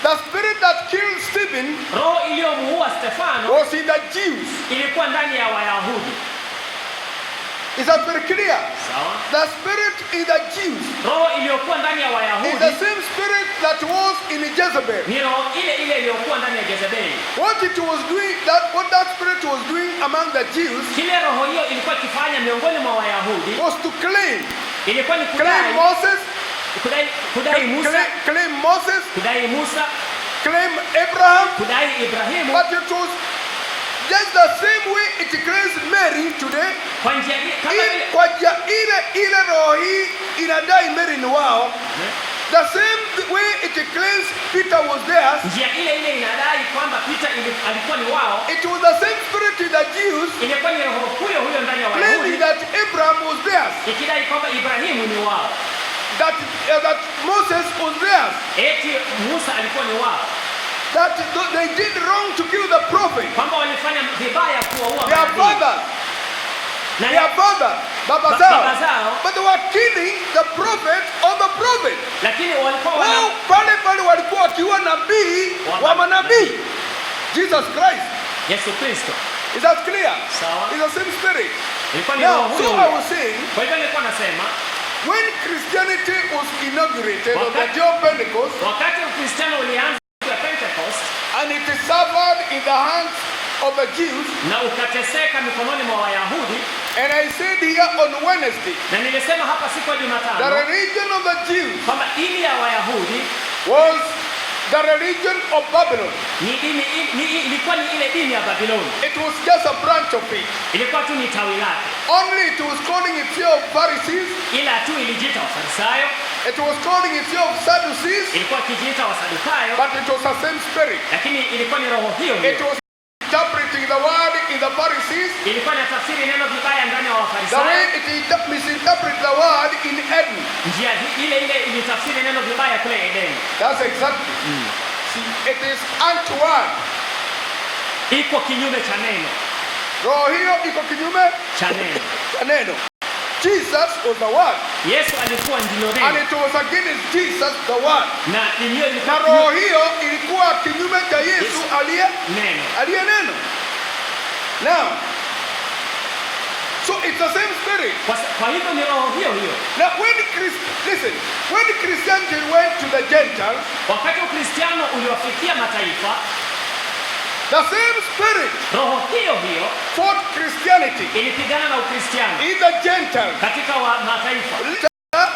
The spirit that killed Stephen roho iliyomuua Stefano was in the Jews. ilikuwa ndani ya Wayahudi. Is that very clear? Sawa. The spirit in the Jews Roho iliyokuwa ndani ya is Wayahudi the same spirit that was in Jezebel. ni roho ile ile iliyokuwa ndani ya Jezebeli. What that spirit was doing among the Jews Kile roho hiyo ilikuwa ikifanya miongoni mwa Wayahudi was to claim Moses, claim Moses, kudai Musa, claim Abraham, kudai Ibrahimu. but it was just the same way it claims Mary today. Kwa njia ile roho hii inadai Mary ni wao. The same way it claims Peter was theirs. Njia ile ile inadai kwamba Peter alikuwa ni wao. It was the same spirit in the Jews. Ilikuwa ni roho huyo ndani ya Wayahudi. Claiming that Abraham was theirs. Ikidai kwamba Ibrahimu ni wao. That Moses was theirs. Eti Musa alikuwa ni wao. That they did wrong to kill the prophet. Kwamba walifanya vibaya kuwaua their fathers. Their fathers, baba zao. But they were killing the prophet of the prophet. Lakini walikuwa pale walikuwa wakiua nabii wa manabii. Jesus Christ. Yesu Kristo. Is that clear? Sawa. It's the same spirit. Now, so I was saying, kwa hivyo nilikuwa nasema when Christianity was inaugurated on the day of Pentecost, wakati Ukristiano ulianza siku ya Pentecost, and it suffered in the hands of the Jews, na ukateseka mikononi mwa Wayahudi, and I said here on Wednesday, na nilisema hapa siku ya Jumatano, the religion of the Jews kwamba dini ya Wayahudi was the religion of Babylon. Ilikuwa ni ile dini ya Babiloni. It was just a branch of it. Ilikuwa tu ni tawi lake. Only it was calling itself Pharisees. Ila tu ilijiita Wafarisayo. It was calling itself Sadducees. Ilikuwa kijiita Wasadukayo. But it was the same spirit. Lakini ilikuwa ni roho hiyo. It was interpreting the word in the Pharisees. Ilikuwa inatafsiri neno vibaya ndani ya Wafarisayo. The way it misinterpret the word in Eden. Njia ile ile ilitafsiri neno vibaya kule Edeni. That's exactly. See, it is anti-word. Iko kinyume cha neno. Roho hiyo iko kinyume cha neno. Cha neno. Jesus was the word. Yesu alikuwa ndilo neno. And it was against Jesus the word. Na roho hiyo ilikuwa kinyume cha Yesu aliye neno. Now, so it's the same spirit. Kwa hivyo ni roho hiyo. Now when Christianity went to the Gentiles, wakati Ukristiano uliwafikia mataifa, the same spirit, roho hiyo fought Christianity ilipigana na Ukristiano in the Gentiles. Katika mataifa.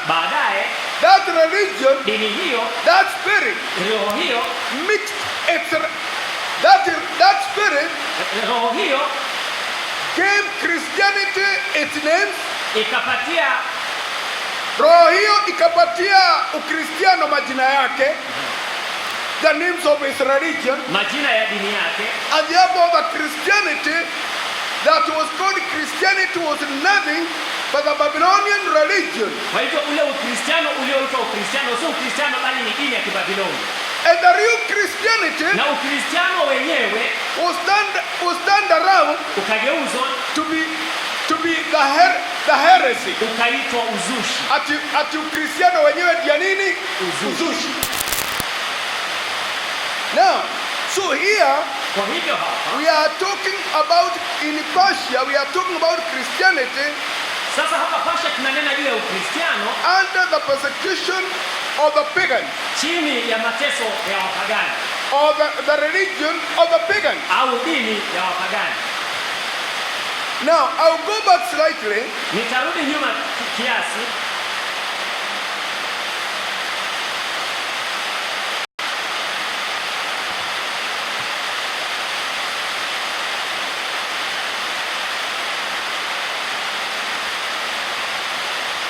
Baadaye that religion, dini hiyo, that spirit, roho hiyo mixed that spirit, roho hiyo gave Christianity its names. Ikapatia roho hiyo ikapatia Ukristiano majina yake. The names of his religion, majina ya dini yake, and therefore the Christianity that was called Christianity was nothing but the Babylonian religion. Kwa hivyo ule Ukristiano ulioitwa Ukristiano sio Ukristiano bali ni dini ya Kibabiloni. And the real Christianity, na Ukristiano wenyewe was turned around ukageuzwa to be the heresy. Ukaitwa uzushi. Ati Ukristiano wenyewe ndio nini? Uzushi. Now, so here we are talking about in Persia, we are talking about Christianity. Sasa hapa Persia tunanena juu ya Ukristiano under the persecution of the pagan. Chini ya mateso ya wapagani. Or the religion of the pagan. Au dini ya wapagani. Now, I'll go back slightly. Nitarudi nyuma kiasi.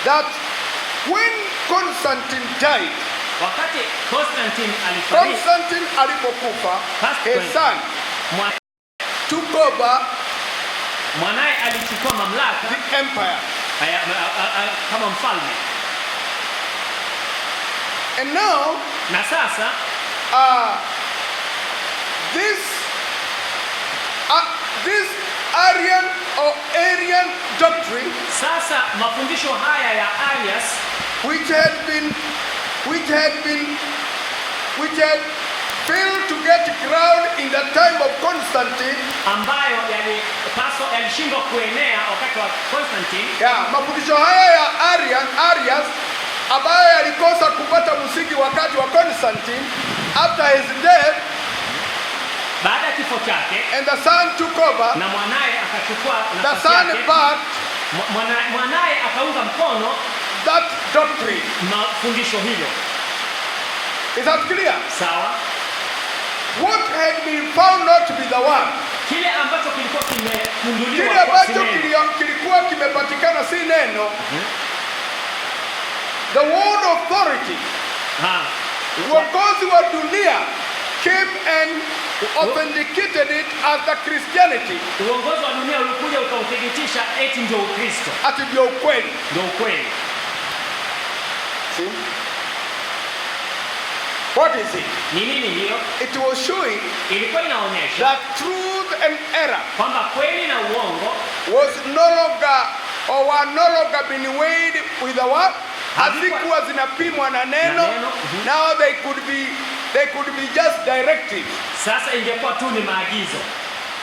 That when Constantine died, wakati Constantine alipokufa, his son took over, mwanae alichukua mamlaka, the empire, kama mfalme. And now, na sasa this Arian doctrine, sasa mafundisho haya ya Arius, which had failed to get ground in the time of Constantine. ambayo yalishindwa kuenea wakati wa Constantine. Mafundisho haya ya Arius ambayo yalikosa kupata msingi wakati wa Constantine after his death. Baada ya kifo chake, and the son took over, na mwanae akachukua nafasi yake. The son backed, mwanae akaunga mkono that doctrine, mafundisho hilo. Is that clear? Sawa. What had been found not to be the one, kile ambacho kilikuwa kimegunduliwa, kile ambacho kilikuwa kimepatikana si neno, the word authority, uongozi wa dunia came and authenticated it as the Christianity. Uongozi wa dunia ulikuja ukauthibitisha eti ndio Ukristo. Ati ndio ukweli. Ndio ukweli. See? What is it? Ni nini hiyo? It was showing ilikuwa inaonyesha that truth and error kwamba kweli na uongo was no longer or were no longer being weighed with the what? Hazikuwa zinapimwa na neno. Now they could be just directives. Sasa ingekuwa tu ni maagizo.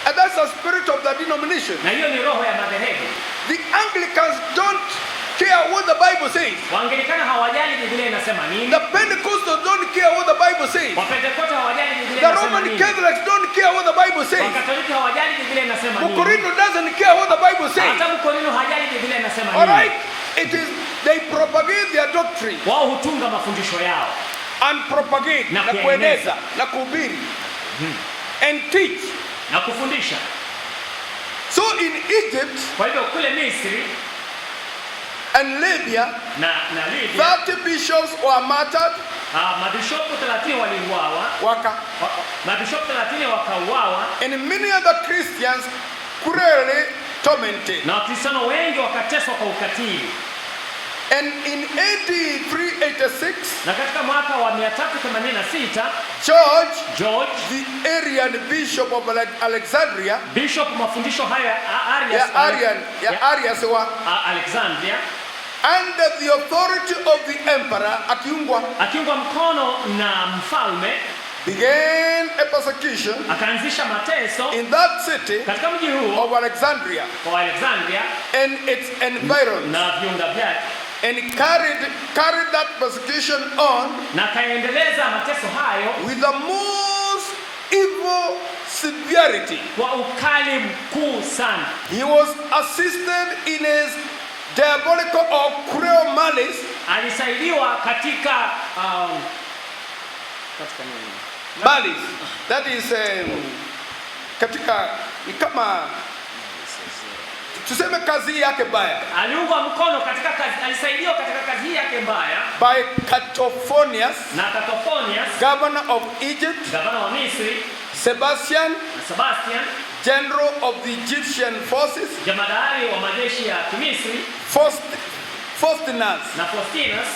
And that's the spirit of the denomination. Na hiyo ni roho ya madhehebu. The Anglicans don't care what the Bible says. Waanglikana hawajali Biblia inasema nini. The Pentecostals don't care what the Bible says. Wapentekoste hawajali Biblia inasema nini. The Roman Catholics don't care what the Bible says. Wakatoliki hawajali Biblia inasema nini. Mukorino doesn't care what the Bible says. Hata Mukorino hajali Biblia inasema nini. All right? It is they propagate their doctrine. Wao hutunga mafundisho yao. And propagate na kueneza na kuhubiri. And teach na kufundisha. So in Egypt, kwa hivyo kule Misri and Libya, na Libya 30 bishops were martyred. Mabishopu 30 waliuawa. Mabishopu 30 wakauawa. And many other Christians cruelly tormented. Na Wakristo wengi wakateswa kwa ukatili. And in AD 386, na katika mwaka wa 386, George, the Arian bishop of Alexandria, bishop mafundisho haya Arius wa Alexandria, under the authority of the emperor, akiungwa mkono na mfalme, began a persecution akaanzisha mateso in that city katika mji huo of Alexandria and its environs, na viunga vyake, and carried that persecution on, na kaendeleza mateso hayo with the most evil severity. Kwa ukali mkuu sana. He was assisted in his diabolical or cruel malice. Alisaidiwa katika malice. That is katika ni kama tuseme kazi yake mbaya. Aliungwa mkono katika kazi, alisaidiwa katika kazi yake mbaya. By Catophonius, governor of Egypt, governor wa Misri, Sebastian, general of the Egyptian forces, jemadari wa majeshi ya Misri, Faustinus,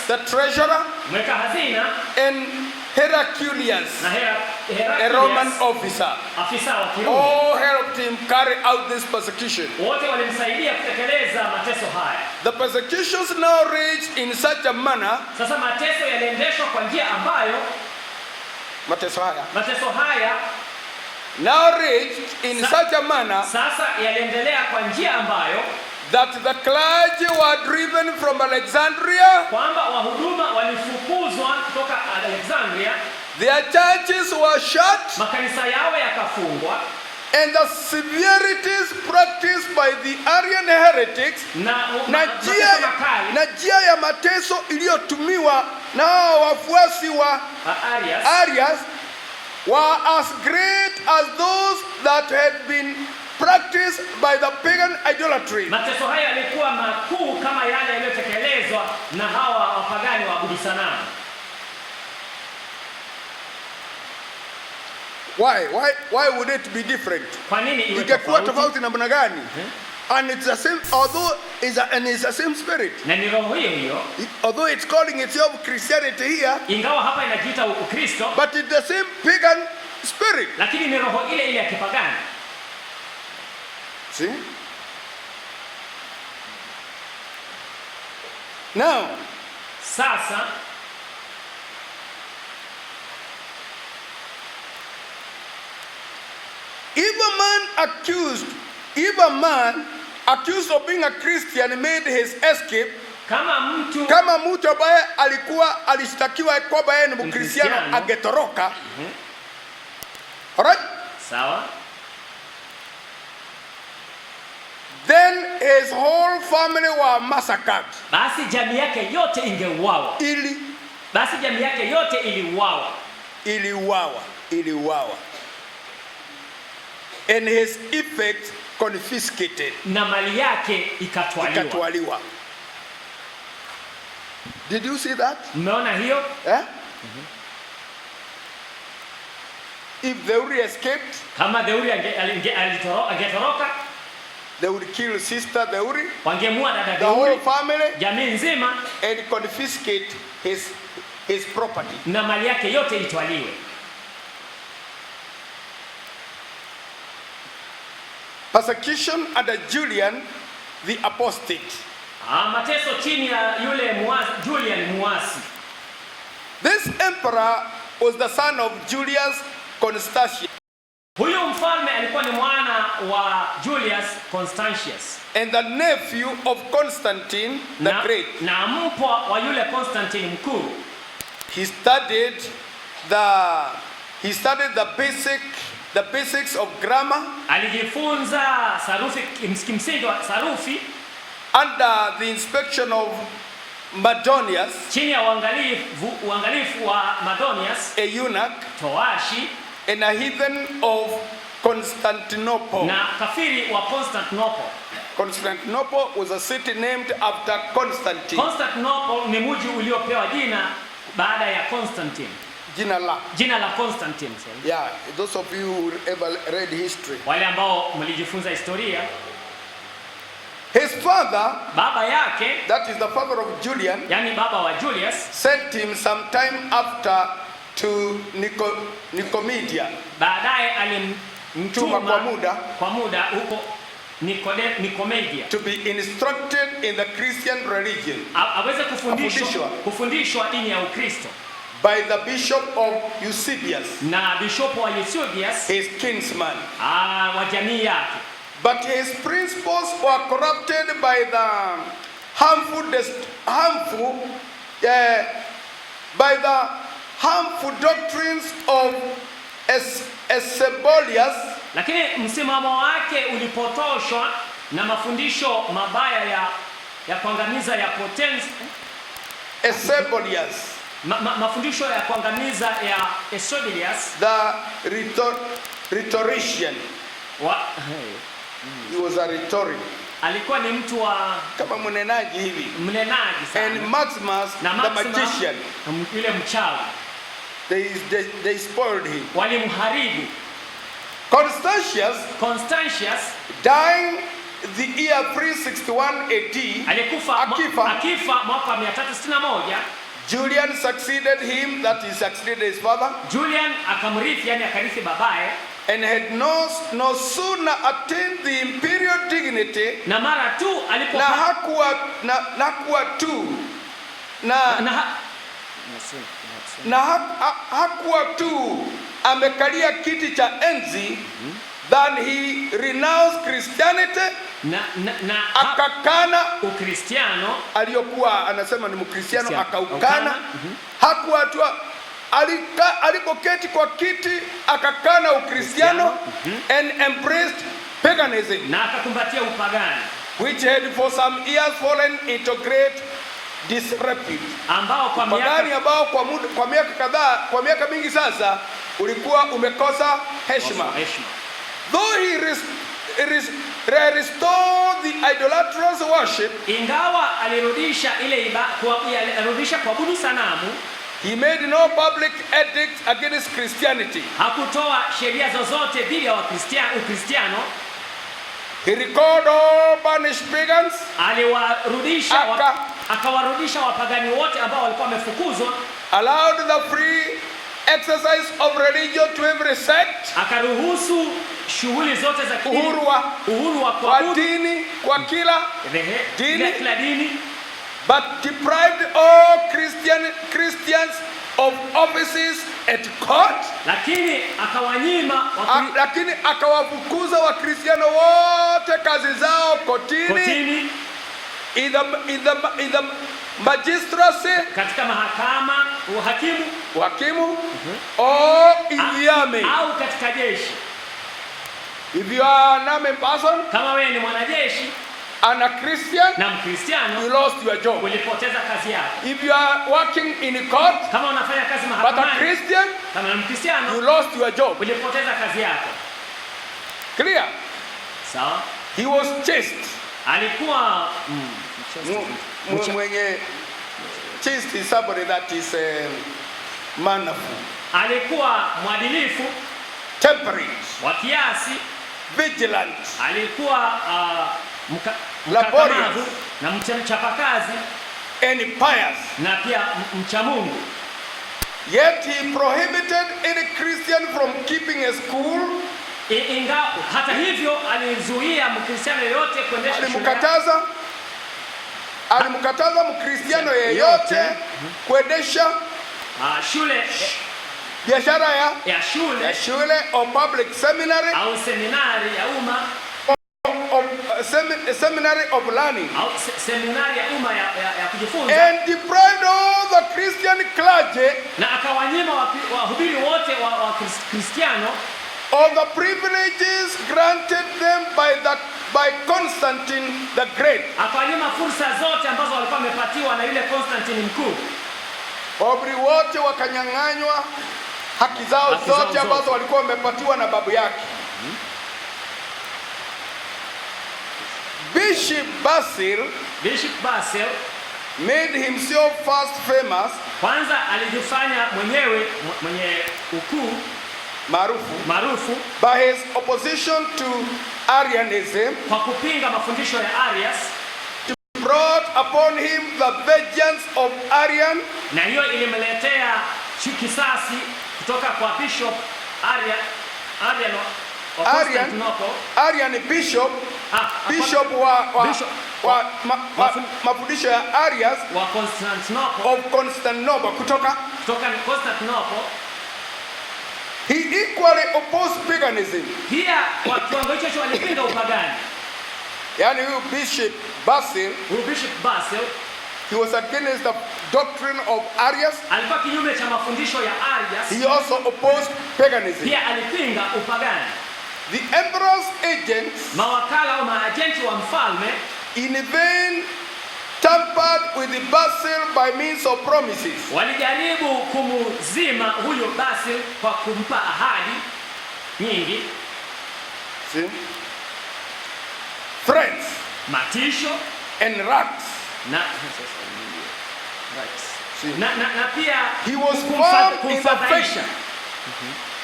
the treasurer, mweka hazina, and Heraclius, a Roman officer, all helped him carry out this persecution. The persecutions now raged in such a manner. Mateso haya now raged in such a manner that the clergy were driven from Alexandria. Their churches were shut. And the severities practiced by the Arian heretics, na njia ya mateso iliyotumiwa na wafuasi wa Arius were as great as those that had been practiced by the pagan idolatry. Mateso haya yalikuwa makuu kama yale yaliyotekelezwa na hawa wapagani waabudu sanamu. Why would it be different? Kwa nini iwe ingekuwa tofauti namna gani? And it's the same, although it's the same spirit. Na ni roho hiyo hiyo. Although it's calling itself Christianity here, ingawa hapa inajiita Ukristo, but it's the same pagan spirit. Lakini ni roho ile ile ya kipagani. See? Now, sasa if a man accused of being a Christian made his escape, kama mtu ambaye alishtakiwa kwamba yeye ni Mkristiano agetoroka, alright, sawa, then his whole family were massacred. Basi jamii yake yote ingeuawa. Basi jamii yake yote iliuawa. And his effects confiscated. Na mali yake ikatwaliwa. Did you see that? Umeona hiyo? If Deuri escaped, kama Deuri angetoroka, they would kill sister Deuri, wangemua dada Deuri, the whole family, jamii nzima, and confiscate his property. Na mali yake yote itwaliwe. Persecution under Julian the Apostate. Mateso chini ya yule Julian muasi. This emperor was the son of Julius Constantius. Huyo mfalme alikuwa ni mwana wa Julius Constantius. And the nephew of Constantine the Great. Na mpwa wa yule Constantine mkuu. He studied the basics of grammar. Alijifunza sarufi, msingi wa sarufi, under the inspection of Madonius, chini ya uangalifu wa Madonius, a eunuch, towashi, and a heathen of Constantinople. Na kafiri wa Constantinople. Constantinople was a city named after Constantine. Constantinople ni mji uliopewa jina baada ya Constantine. Jina la Constantine. Yeah, those of you who ever read history. Wale ambao mlijifunza historia. His father, baba yake, that is the father of Julian, yani baba wa Julius, sent him sometime after to Nicomedia. Baadaye alimtuma kwa muda huko Nicomedia, to be instructed in the Christian religion. Aweze kufundishwa dini ya Ukristo. By the bishop of Eusebius, na bishop wa Eusebius, his kinsman. Wa jamii yake. But his principles were corrupted by the harmful doctrines of Eusebius. Lakini msimamo wake ulipotoshwa na mafundisho mabaya ya kuangamiza ya Potens. Eusebius. Mafundisho ya kuangamiza ya Eusebius. The rhetorician. He was a rhetoric. Alikuwa ni mtu wa kama mnenaji hivi. Mnenaji sana. And Maximus, the magician. Yule mchawi. They spoiled him. Walimharibu. Constantius dying the year 361 AD. Akifa mwaka 361. Julian succeeded him, that he succeeded his father. Julian akamrithi, yani akarithi babaye. And had no sooner attained the imperial dignity, na mara tu alipo hakuwa tu amekalia kiti cha enzi, then he renounced Christianity, akakana Ukristiano aliyokuwa anasema ni Mkristiano, akaukana. Hakuwa tu alipoketi kwa kiti akakana Ukristiano, and embraced paganism, na akakumbatia upagani, which had for some years fallen into great disrepute, ambao kwa miaka mingi sasa ulikuwa umekosa heshima. Though he restored the idolatrous worship, ingawa alirudisha kuabudu sanamu, he made no public edict against Christianity. Hakutoa sheria zozote dhidi ya Ukristiano. He recalled all banished pagans. Akawarudisha wapagani wote ambao walikuwa wamefukuzwa. Allowed the free exercise of religion to every sect. Akaruhusu shughuli zote za uhuru wa kuabudu kwa kila dini. But deprived all Christians of offices at court. court, lakini akawanyima lakini akawafukuza Wakristiano wote kazi zao kotini, in the magistracy, katika mahakama, uhakimu, or in the army, au katika jeshi. If you are an army person, kama wewe ni mwanajeshi and a Christian, na Mkristiano, you lost your job. Ulipoteza kazi yako. If you are working in court, kama unafanya kazi mahakamani, but a Christian, kama Mkristiano, you lost your job. Ulipoteza kazi yako. Clear? Sawa. He was chaste. Alikuwa mwenye chaste is somebody that is manful. Alikuwa mwadilifu, temperate, wa kiasi, vigilant, alikuwa laborious, na mchapakazi, and pious, na pia mcha Mungu. Yet he prohibited any Christian from keeping a school. Hata hivyo alizuia Mkristiano yeyote kuendesha shule. Alimkataza Mkristiano yeyote kuendesha shule, biashara ya shule or public seminary, au seminari ya umma, seminary of learning, au seminari ya umma ya kujifunza, and deprived all the Christian clergy, na akawanyima wahubiri wote wa Kristiano of the privileges granted them by Constantine the Great. Akawanyima fursa zote ambazo walikuwa wamepatiwa na yule Constantine mkuu. Wahubiri wote wakanyang'anywa haki zao zote ambazo walikuwa wamepatiwa na babu yake. Bishop Basil made himself first famous. Kwanza alijifanya mwenye ukuu, maarufu by his opposition to Arianism, kwa kupinga mafundisho ya Arius. Brought upon him the vengeance of Arian, na hiyo ilimletea kisasi kutoka kwa Bishop Arian bishop wa mafundisho ya Arius wa Constantinople, kutoka Constantinople. He equally opposed paganism. Pia kwa kiwango hicho walipinga upagani. Yani huyu Bishop Basil, he was against the doctrine of Arius. Alikuwa kinyume cha mafundisho ya Arius. He also opposed paganism. Pia alipinga upagani. The emperor's agents, mawakala au maagenti wa mfalme, in vain tampered with the Basil by means of promises. Walijaribu kumuzima huyo Basil kwa kumpa ahadi nyingi. See? Threats, matisho, and rats. Na pia he was firm in the faith.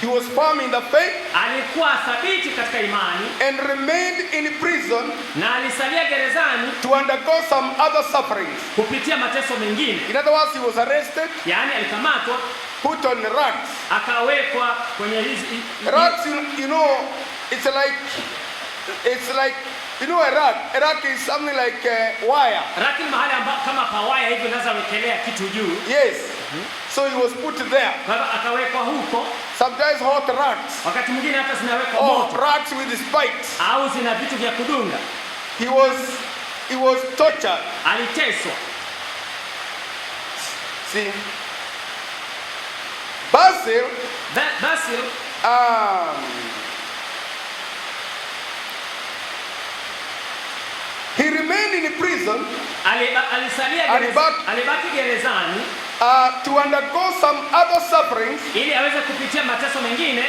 He was firm in the faith, alikuwa thabiti katika imani, and remained in prison, na alisalia gerezani to undergo some other sufferings, kupitia mateso mengine. In other words, he was arrested, yani alikamatwa, put on racks, akawekwa kwenye hizi racks. You know, it's like you know, a rack is something like wire. Rack ni mahali ambapo kama pawaya hivi unaweza wekelea kitu juu. Yes. So he was put there. Baba akawekwa huko. Sometimes hot racks. Wakati mwingine hata zinawekwa moto. Racks with spikes. Au zina vitu vya kudunga. He was tortured. Aliteswa. See. Basil. He remained in prison. Alibaki gerezani. To undergo some other sufferings, ili aweze kupitia mateso mengine.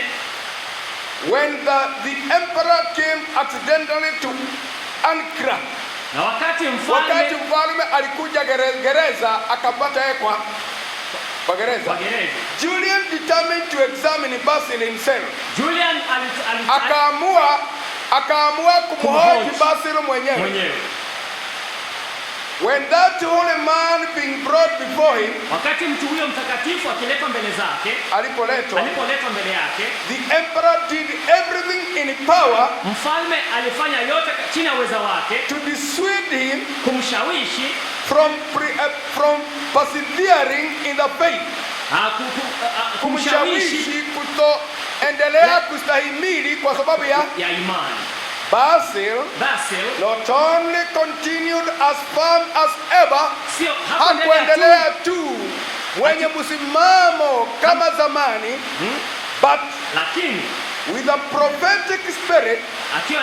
When the emperor came accidentally to Ankara, na wakati mfalme alikuja gereza akapata kwa gereza, Julian determined to examine Basil himself. Julian akaamua kumhoji Basil mwenyewe. When that holy man being brought before him, wakati mtu huyo mtakatifu akiletwa mbele zake, alipoletwa mbele yake, the emperor did everything in power, mfalme alifanya yote chini ya uwezo wake, to dissuade him, kumshawishi from persevering in the faith, kumshawishi kutoendelea kustahimili kwa sababu ya imani. Basil not only continued as firm as ever, hakuendelea tu mwenye msimamo kama zamani, but lakini with a prophetic spirit, akiwa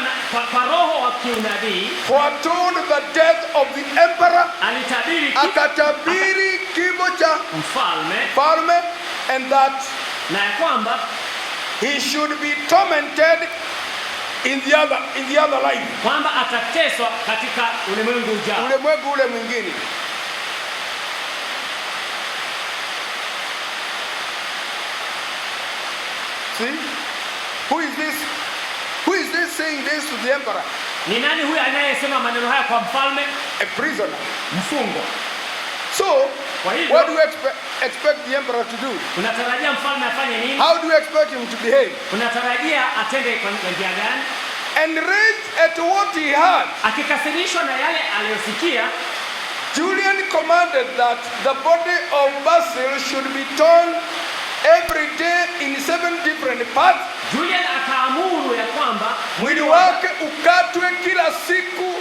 kwa roho wa kiunabii, foretold the death of the emperor, akatabiri kifo cha mfalme, and that na kwamba he should be tormented in the other life, kwamba atateswa katika ulimwengu ujao, ulimwengu ule mwingine. See, who is this saying this to the emperor? Ni nani huyu anayesema maneno haya kwa mfalme? A prisoner, mfungwa. So what do you expect the emperor to do? Unatarajia mfalme afanye nini? How do you expect him to behave? Unatarajia atende kwa njia gani? Enraged at what he had, akikasirishwa na yale aliyosikia, Julian commanded that the body of Basil should be torn every day in 7 different parts. Julian akaamuru ya kwamba mwili wake ukatwe kila siku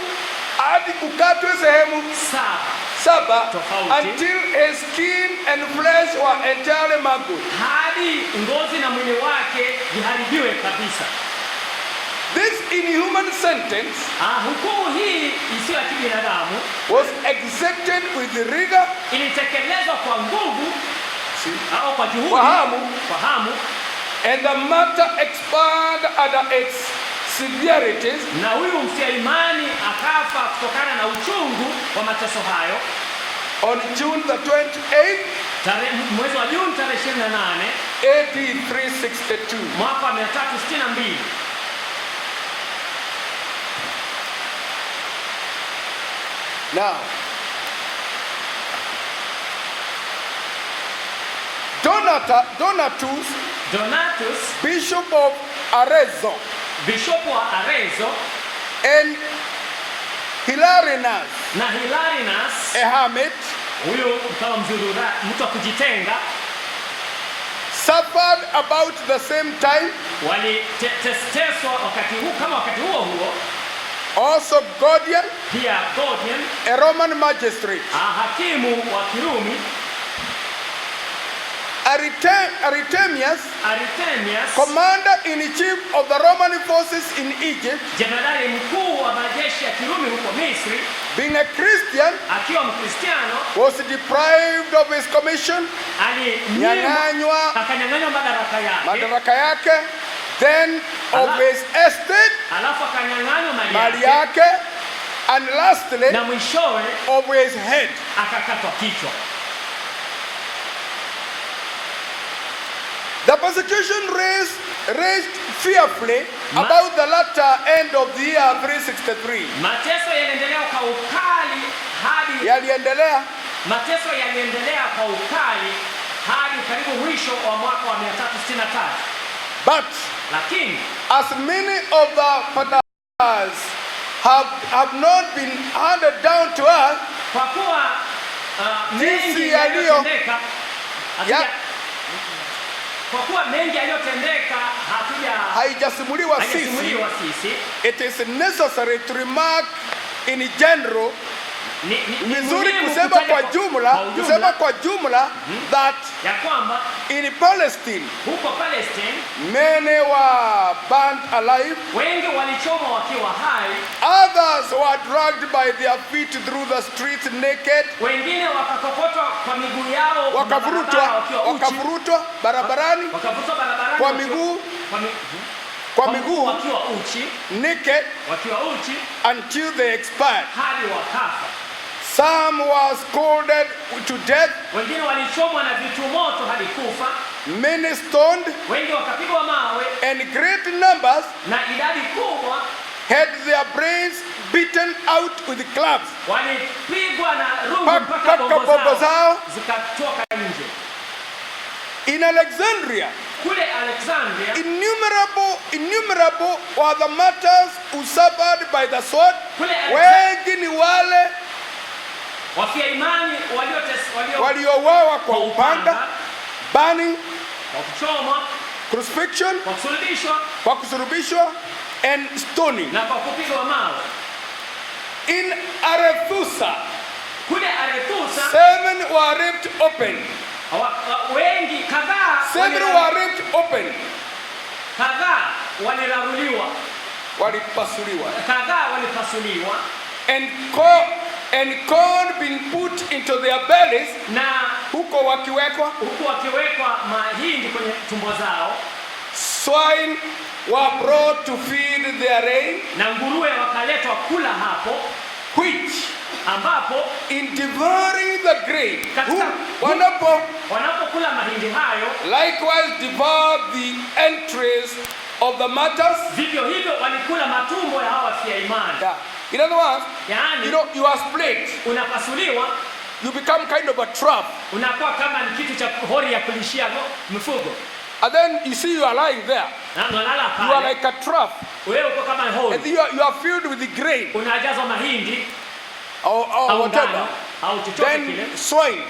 hadi ukatwe sehemu 7 until his skin and flesh were entirely mangled, hadi ngozi na mwili wake viharibiwe kabisa. This inhuman sentence hukumu hii isiyo ya kibinadamu was executed with rigor, ilitekelezwa kwa nguvu au kwa juhudi, fahamu, and the matter expired under its severities, na huyu mtia imani akafa kutokana na uchungu wa mateso hayo. On June the 28th, mwezi wa Juni tarehe 28 AD 362, mwaka 362. Now, Donatus, Bishop of Arezzo, and Hilarius, a hermit, suffered about the same time. Also Gordian, a Roman magistrate, Artemius, commander-in-chief of the Roman forces in Egypt, being a Christian, was deprived of his commission, madaraka yake, then of his estate, mali yake, and lastly of his head. The persecution raged fearfully about the latter end of the year 363. Mateso yaliendelea kwa ukali hadi karibu mwisho wa mwaka wa 363. But lakini as many of the Martyrs have not been handed down to us, kwa kuwa mengi yaliyotendeka kwa kuwa mengi yaliyotendeka haijasimuliwa sisi, it is necessary to remark in general, vizuri kusema kwa jumla that in Palestine many were burnt alive, wengi walichomwa wakiwa hai, others were dragged by their feet through the streets naked, wengine wakakokotwa kwa miguu yao, wakavurutwa barabarani kwa miguu wakiwa uchi, naked, wakiwa uchi until they expired. Hadi wakafa. Some were scalded to death, wengine walichomwa na vitu moto hadi kufa, many stoned, wengi wakapigwa mawe, and great numbers na idadi kubwa had their brains beaten out with clubs, walipigwa na rungu mpaka bombo zao zikatoka nje. In Alexandria, kule Alexandria, innumerable were the martyrs who suffered by the sword. Wengi ni wale wafia imani waliouawa kwa upanga, burning, kwa kuchomwa, crucifixion, kwa kusulubishwa, and stoning. Na kwa kupigwa mawe. In Arethusa, kule Arethusa, 7 were ripped open. Wengi kadhaa 7 were ripped open. Kadhaa waliraruliwa. Walipasuliwa. Kadhaa walipasuliwa. And corn being put into their bellies, na huko wakiwekwa mahindi kwenye tumbo zao. Swine were brought to feed their reign, na nguruwe wakaletwa kula hapo, which ambapo in devouring the grain, wanapokula mahindi hayo, likewise devour the entries of the martyrs. Vivyo hivyo walikula matumbo ya hawa wafia imani. Yeah. In other words, yani, you are split. Unapasuliwa, you become kind of a trap. Unakuwa kama ni kitu cha hori ya kulishia mifugo. And then you see you are lying there. You are like a trap. Wewe uko kama hori. And you are filled with the grain. Unajazwa mahindi or whatever. Au chochote kile. Then swine,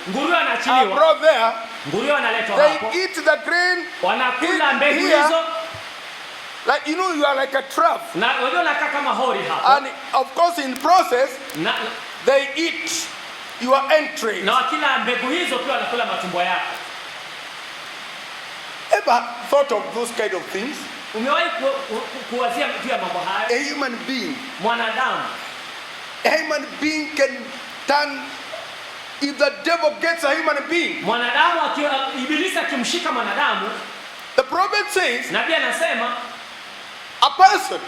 nguruwe anaachiliwa. Are brought there. Nguruwe analetwa hapo. They eat the grain. Wanakula mbegu hizo. Like you are like a trap. Na wewe unakaa kama hori hapo. And of course in process they eat your entrails. Na wakila mbegu hizo pia wanakula matumbo yako. Ever thought of those kind of things? Umewahi kuwazia pia mambo haya? A human being. Mwanadamu. A human being can turn, if the devil gets a human being. Mwanadamu ibilisi akimshika mwanadamu. The prophet says. Nabii anasema a person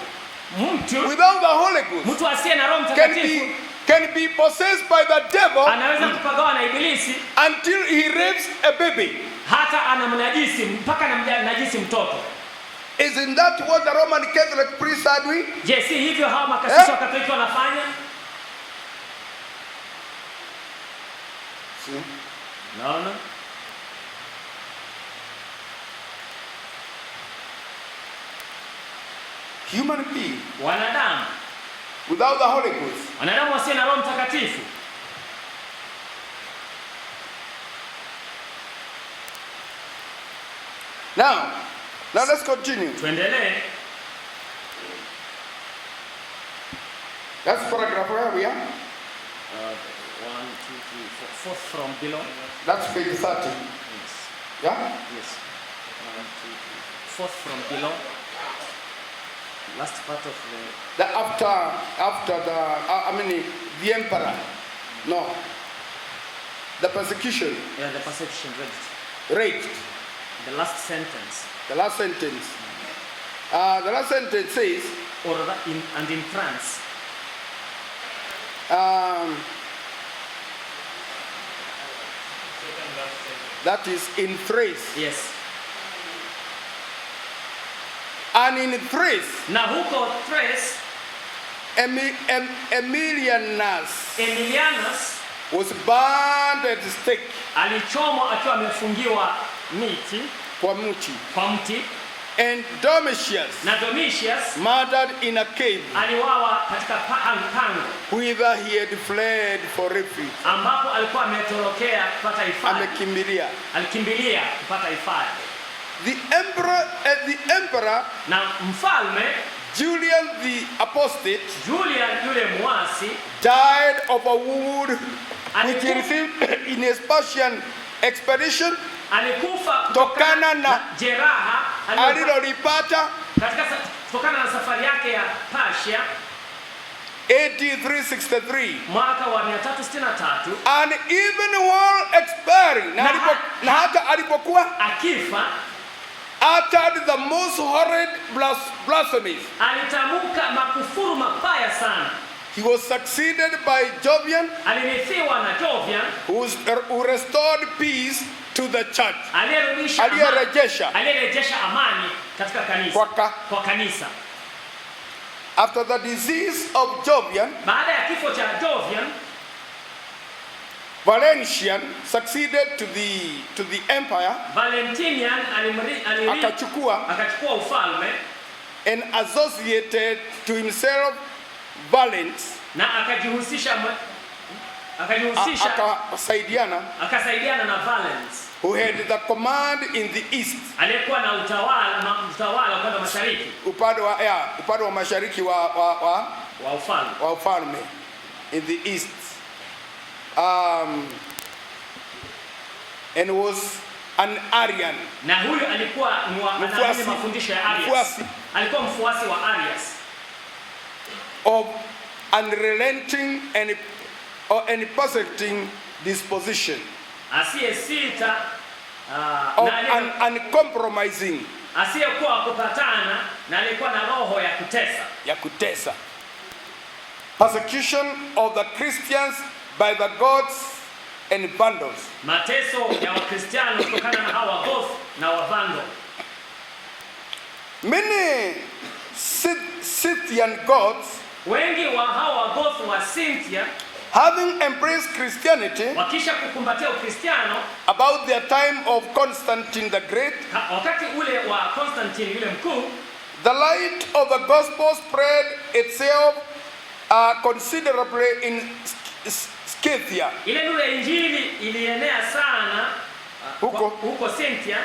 mtu without the Holy Ghost mtu asiye na Roho Mtakatifu can be possessed by the devil. Anaweza kupagawa na ibilisi until he rapes a baby. Hata anamnajisi mpaka anamnajisi mtoto. Isn't that what the Roman Catholic priests are doing? Yes, hivyo hawa makasisi wa Katoliki wanafanya. Naona human being, wanadamu without the Holy Ghost, wanadamu wasio na Roho Mtakatifu. Now let's continue. Tuendelee. That's paragraph where we are. 1, 2, 3, 4 from below. That's page 30. Yes. Yeah? Yes. 1, 2, 3, 4 from below. Last part of the after the emperor. No. The persecution. Yeah, the persecution raged. The last sentence. The last sentence. The last sentence says, and in France. That is in Thrace. Yes. And in Thrace. Na huko Thrace. Emilianus was burned at the stake. Alichomwa akiwa amefungiwa miti. Kwa mti. And Domitius. Na Domitius murdered in a cave. Aliwawa katika pango. Whither he had fled for refuge. Ambapo alikuwa ametorokea kupata hifadhi. Alikimbilia kupata hifadhi. The emperor na mfalme Julian the Apostate, Julian yule muasi, died of a wound which he received in his Persian expedition. Alikufa kutokana na jeraha alilolipata kutokana na safari yake ya Persia. AD 363. Mwaka wa 363. And even while expiring, na hata alipokuwa akifa, uttered the most horrid blasphemies. Alitamka makufuru mabaya sana. He was succeeded by Jovian, alirithiwa na Jovian, who restored peace to the church. Alirejesha amani katika kanisa. Kwa kanisa. After the disease of Jovian, baada ya kifo cha Jovian, Valentinian succeeded to the empire. Valentinian akachukua ufalme and associated to himself Valens, na akasaidiana na Valens. who had the command in the east. Aliyekuwa na utawala upande wa mashariki. Upande wa mashariki wa ufalme. In the east. And was an Arian. Na huyu alikuwa anaamini mafundisho ya Arius. Alikuwa mfuasi wa Arius. Of unrelenting and perfecting disposition. Asiyesita uncompromising. Asiyekuwa kupatana na alikuwa na roho ya kutesa. Persecution of the Christians by the gods and vandals. Mateso ya Wakristiano kutokana na hawa goth na wavando. Many Scythian gods, wengi wa hawa goth wa Scythia, having embraced Christianity, wakisha kukumbatia Ukristiano, about their time of Constantine the Great, wakati ule wa Constantine yule mkuu, the light of the gospel spread itself considerably in Scythia. Ile nuru ya injili ilienea sana huko Scythia.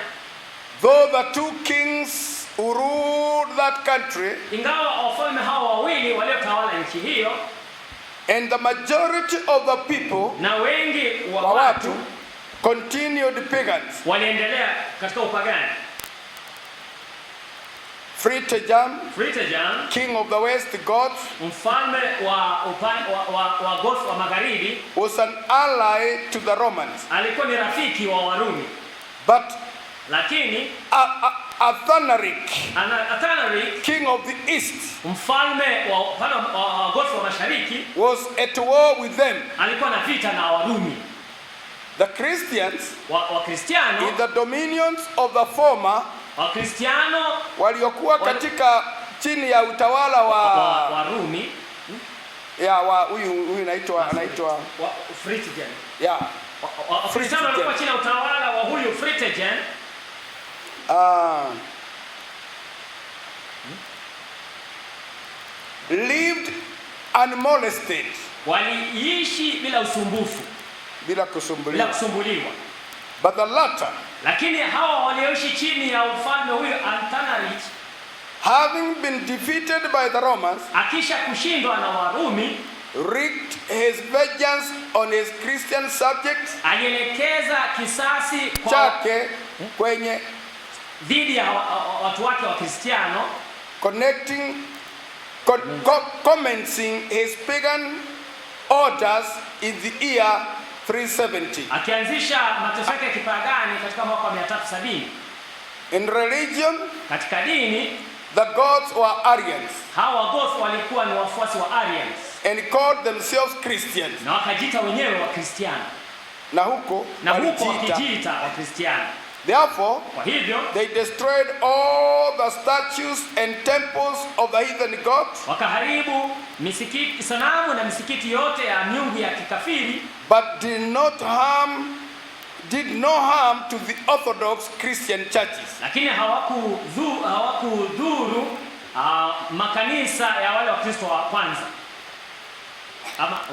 Though the two kings who ruled that country, ingawa wafalme hao wawili waliotawala nchi hiyo, and the majority of the people, na wengi wa watu, continued pagans. Waliendelea katika upagani. Fritejan, king of the west gods, mfalme wa goth wa magharibi, was an ally to the Romans. Alikuwa ni rafiki wa Warumi. But lakini Athanaric, king of the east, mfalme wa goth wa mashariki, was at war with them. Alikuwa na vita na Warumi. The Christians, Wakristiano, in the dominions of the former, Wakristiano waliokuwa katika chini ya utawala wa Warumi, huyu anaitwa Fritijan. Wakristiano walikuwa chini ya utawala wa huyu Fritijan. Lived unmolested. Waliishi bila usumbufu, bila kusumbuliwa. But the latter, lakini hawa walioishi chini ya ufalme huyo Athanaric, having been defeated by the Romans, akisha kushindwa na Warumi, wreaked his vengeance on his Christian subjects, alielekeza kisasi chake kwenye dhidi ya watu wake wa Kristiano, commencing his pagan orders in the year 370. Akianzisha mateso yake ya kipagani katika mwaka wa 370. In religion, katika dini, the gods were Arians. Hawa goth walikuwa ni wafuasi wa Arians, and called themselves Christians. Na wakajiita wenyewe wa Kristiano. Na huko wakijiita wa Kristiano. Therefore, kwa hivyo, they destroyed all the statues and temples of the heathen gods. Wakaharibu misikiti, sanamu na misikiti yote ya miungu ya kikafiri. But did no harm to the Orthodox Christian churches. Lakini hawakudhuru makanisa ya wale wa Kristo wa kwanza.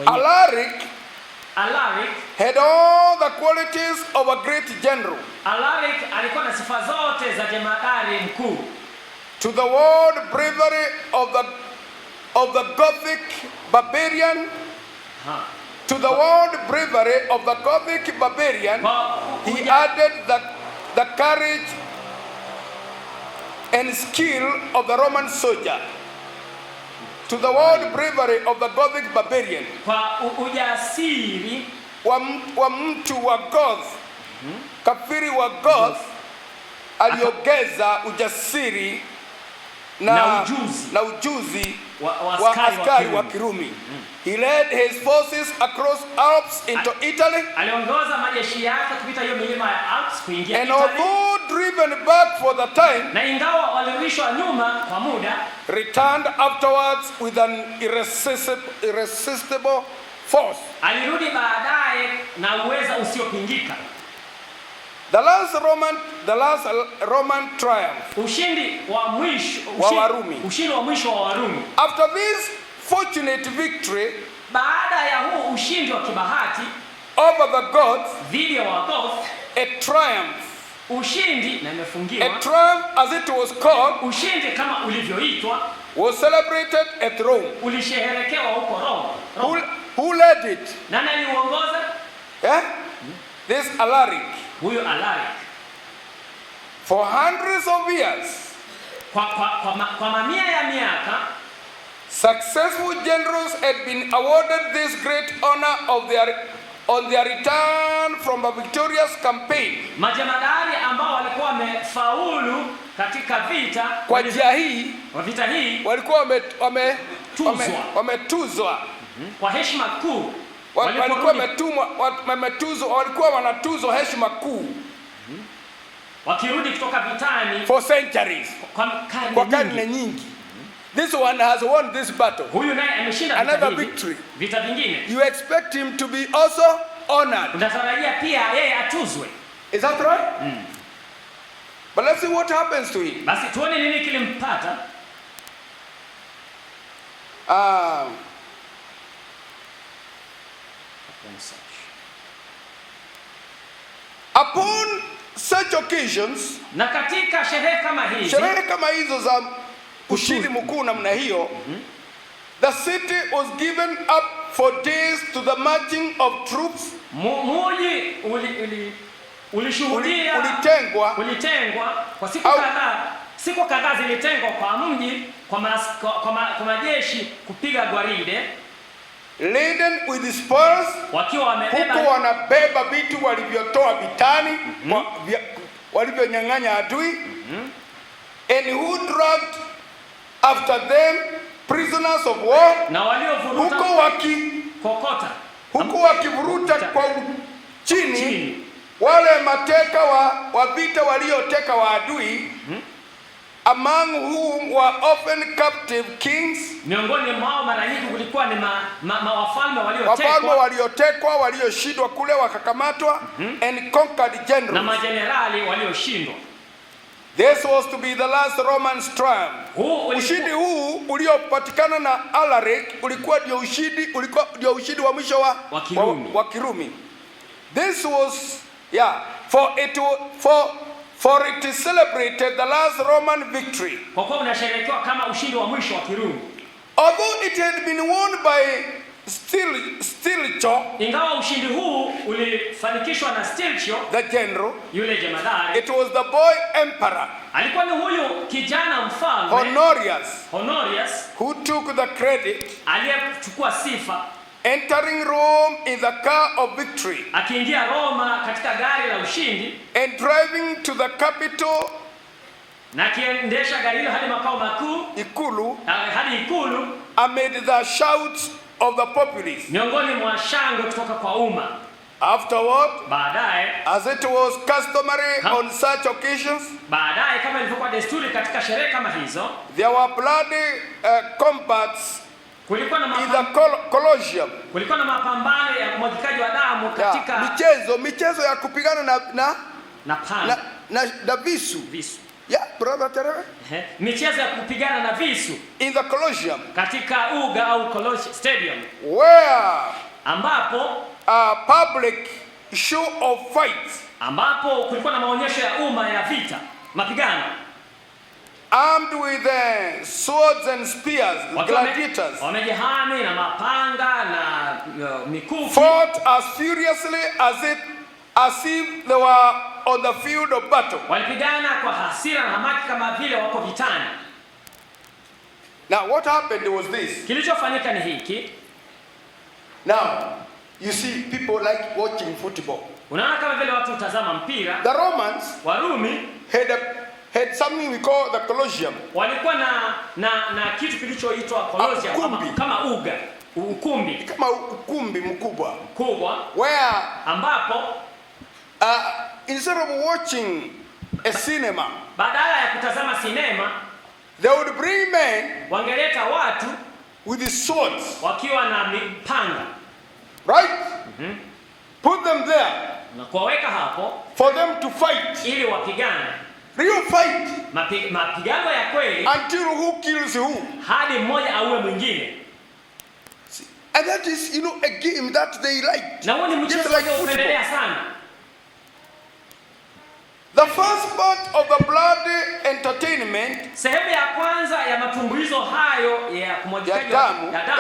Alaric had all the qualities of a great general. Alaric alikuwa na sifa zote za jemadari mkuu. To the world bravery of the Gothic barbarian. To the world bravery of the Gothic barbarian, he added the courage and skill of the Roman soldier. To the world bravery of the Gothic barbarian, kwa ujasiri wa mtu wa Goth, kafiri wa Goth, aliongeza ujasiri na ujuzi wa askari wa Kirumi. He led his forces across Alps into Italy. Aliongoza majeshi yake kupita hiyo milima ya Alps kuingia Italy. And although driven back for the time, na ingawa walirudishwa nyuma kwa muda, returned afterwards with an irresistible force. Alirudi baadaye na uweza usiopingika. The last Roman triumph. Ushindi wa mwisho wa Warumi. After this fortunate victory, baada ya huu ushindi wa kibahati over the gods, dhidi ya Wagoth, a triumph. Ushindi na imefungiwa. A triumph as it was called. Ushindi kama ulivyoitwa. Was celebrated at Rome. Ulisherekewa huko Rome. Who led it? Nani aliuongoza? This Alaric. Huyo Alaric. For hundreds of years. Kwa mamia ya miaka. Successful generals had been awarded this great honor on their return from a victorious campaign. Majemadari ambao walikuwa wamefaulu katika vita, kwa njia hii, vita hii walikuwa wametuzwa kwa heshima kuu. Walikuwa wanatuzwa heshima kuu. Wakirudi kutoka vitani for centuries. Kwa karne nyingi. This one has won this battle. Huyu naye ameshinda another victory. Vita vingine. You expect him to be also honored. Unatarajia pia yeye atuzwe. Is that right? But let's see what happens to him. Basi tuone nini kilimpata. Upon such occasions, na katika sherehe kama hizo za ushindi mkuu namna hiyo, the city was given up for days to the marching of troops. Muji ulishuhudia ulitengwa kwa siku kadhaa zilitengwa kwa mji kwa majeshi kupiga gwaride. Laden with spoils, wakiwa wanabeba vitu walivyotoa vitani, walivyonyang'anya adui. And who dragged after them prisoners of war, na waliovuruta huko wakivuruta kwa chini wale mateka wa vita walioteka wa adui. Among whom were often captive kings, miongoni mwao mara nyingi kulikuwa ni wafalme waliotekwa, walioshindwa kule wakakamatwa, and conquered generals, na majenerali walioshindwa. This was to be the last Roman triumph. Ushindi huu uliopatikana na Alaric ulikuwa ndio ushindi wa mwisho wa Kirumi. This was for it is celebrated the last Roman victory. Kwa kuwa unasherehekea kama ushindi wa mwisho wa Kirumi. Although it had been won by Stilcho, ingawa ushindi huu ulifanikishwa na Stilcho, the general, yule jemadari, it was the boy emperor, alikuwa ni huyu kijana mfalme Honorius, who took the credit, aliyechukua sifa, entering Rome in the car of victory, akiingia Roma katika gari la ushindi, and driving to the capital, na kiendesha gari hilo hadi makao makuu, hadi ikulu, amid the shouts of the populace, miongoni mwa shangwe kutoka kwa umma. Afterward, baadaye, as it was customary on such occasions, baadaye kama ilivyokuwa desturi katika sherehe kama hizo, there were bloody combats kulikuwa na in the Colosseum. Kulikuwa na mapambano ya umwagikaji wa damu katika michezo ya kupigana na visu. Yeah, brother Terere. Michezo ya kupigana na visu in the Colosseum, katika uga au Colosseum Stadium, where ambapo a public show of fights, ambapo kulikuwa na maonyesho ya umma ya vita, mapigano, armed with swords and spears, gladiators, wamejihami na mapanga na mikuki, fought as furiously as if they were on the field of battle. Walipigana kwa hasira na hamaki kama vile wako vitani. Now what happened was this. Kilichofanyika ni hiki. Now you see people like watching football. Unaona kama vile watu utazama mpira. The Romans, Warumi, had something we call the Colosseum. Walikuwa na kitu kilichoitwa Colosseum, kama ukumbi. Kama ukumbi mkubwa. Where ambapo instead of watching a cinema, badala ya kutazama sinema, they would bring men, wangeleta watu with swords, wakiwa na mipanga, right? Put them there, na kuwaweka hapo, for them to fight, ili wapigane, real fight, mapigano ya kweli, until who kills who, hadi mmoja auwe mwingine. And that is, a game that they like. Na wao ni mchezo unaopendelea sana. The first part of the blood entertainment, sehemu ya kwanza ya matumbuizo hayo ya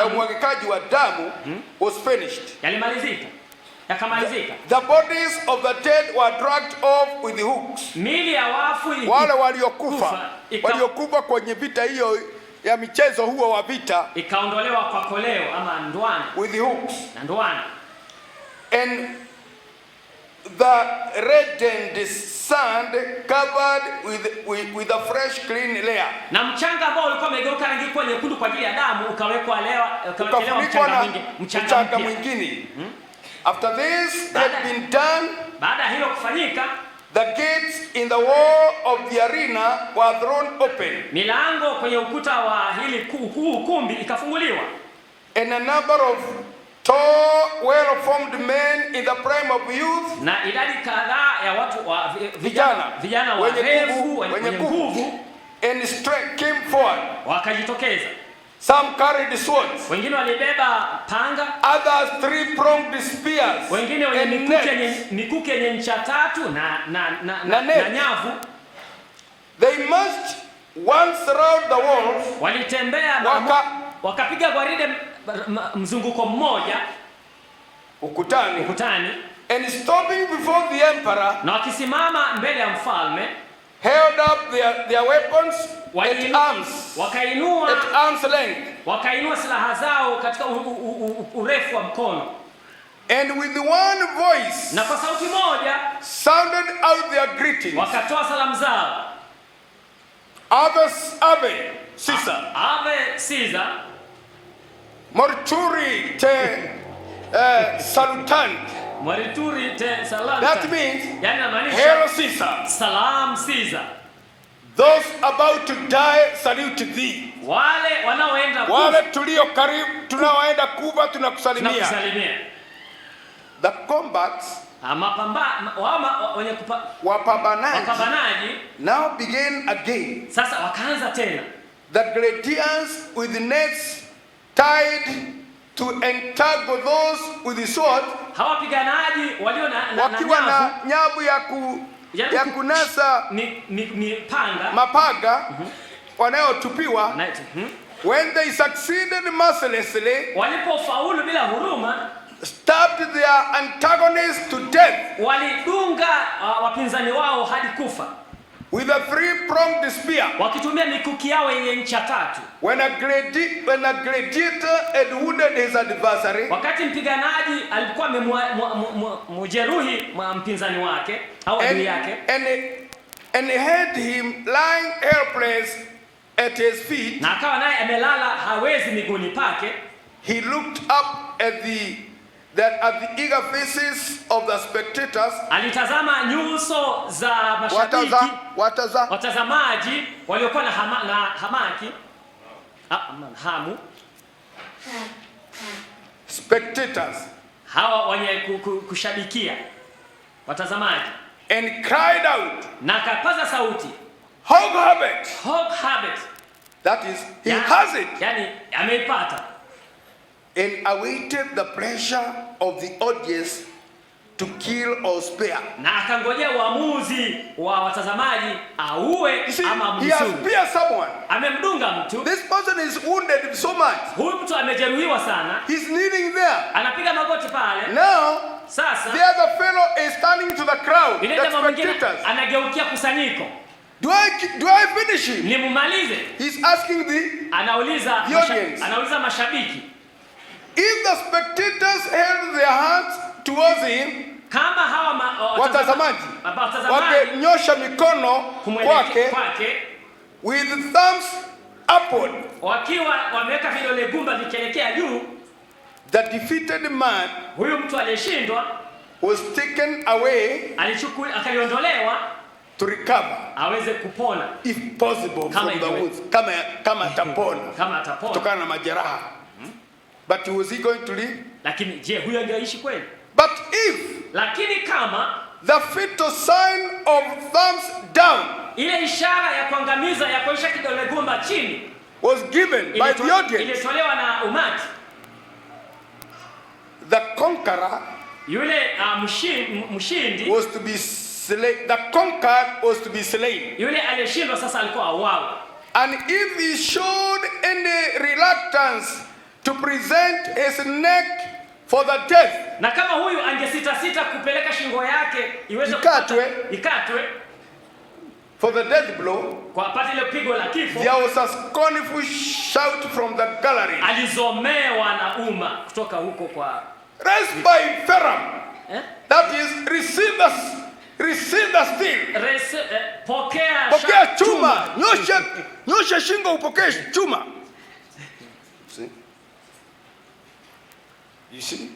umwagikaji wa damu was finished. Yalimalizika. Yakamalizika. The bodies of the dead were dragged off with the hooks. Miili ya wafu wale waliokufa kwenye vita hiyo ya michezo huo wa vita ikaondolewa kwa koleo ama ndwana, with the hooks na ndwana. And the reddened sand covered with a fresh clean layer. Na mchanga ambao ulikuwa umegeuka rangi kwa nyekundu kwa ajili ya damu ukawekelewa mchanga mwingine. After this had been done, baada hilo kufanyika, the gates in the wall of the arena were thrown open. Milango kwenye ukuta wa hili ukumbi ikafunguliwa. And a number of tall, well-formed men in the prime of youth, na idadi kadhaa ya watu wa vijana wenye nguvu, and strength came forward. Wakajitokeza. Some carried swords, wengine walibeba panga, others three-pronged spears, wengine wenye mikuki yenye ncha tatu na nyavu. They marched once around the walls, walitembea wakapiga gwaride mzunguko mmoja ukutani, and stopping before the emperor, na wakisimama mbele ya mfalme, held up their weapons at arm's length, wakainua silaha zao katika urefu wa mkono, and with one voice, na kwa sauti moja, sounded out their greetings. Wakatoa salamu zao. Ave Caesar, Ave Caesar, Morturi te salutant. Morturi te salutant. That means, Hail Caesar. Salam Caesar. Those about to die salute thee. Wale wanaoenda kufa, wale tulio karibu tunaoenda kufa tunakusalimia. The combats, wapambanaji now began again. Sasa wakaanza tena. The gladiators with nets tied to entangle those with the sword, hawapiganaji walio wakiwa na nyavu ya kunasa mapaga wanayotupiwa. When they succeeded mercilessly, walipofaulu bila huruma, stabbed their antagonists to death, walidunga wapinzani wao hadi kufa with a three-pronged spear, wakitumia mikuki yao yenye ncha tatu. When a gladiator had wounded his adversary, wakati mpiganaji alikuwa mjeruhi mpinzani wake au adui yake, and had him lying helpless at his feet, na akawa naye amelala hawezi miguuni pake, he looked up at the eager faces of the spectators, alitazama nyuso za mashabiki, watazamaji waliokuwa na hamu, spectators, hawa wenye kushabikia watazamaji, and cried out, na akapaza sauti, Hog habit. That is, he has it. Yani ameipata. And awaited the pleasure of the audience to kill or spare. Na akangojea uamuzi wa watazamaji auwe ama msuru. He has speared someone. Amemdunga mtu. This person is wounded so much. Huyu mtu amejeruhiwa sana. He's kneeling there. Anapiga magoti pale. Now, sasa the other fellow is turning to the crowd. The spectators. Anageukia kusanyiko. Do I finish him? Nimumalize. He's asking the audience. Anauliza mashabiki. If the spectators held their hands towards him, kama hawa watazamaji wakenyosha mikono kwake with thumbs upward, wakiwa wameweka vidole gumba vikielekea juu, the defeated man, huyu mtu aliyeshindwa, was taken away, akaliondolewa to recover, aweze kupona if possible from the wounds, kama atapona kutokana na majeraha. But was he going to live? Lakini je, huyo angeishi kweli? But if, lakini kama the fetal sign of thumbs down, ile ishara ya kuangamiza ya kuonyesha kidole gumba chini, was given by the audience, ilitolewa na umati, the conqueror, yule mshindi, was to be the conquered was to be slain. Yule aliyeshindwa sasa alikuwa auawe. And if he showed any reluctance to present his neck for the death, na kama huyu angesita kupeleka shingo yake iweze ikatwe for the death blow, kwa pati ile pigo la kifo, there was a scornful shout from the gallery. Alizomewa na umma kutoka huko kwa Raised by Pharaoh. That is, receive the steel. Pokea chuma. Nyosha shingo upokee chuma. See? You see?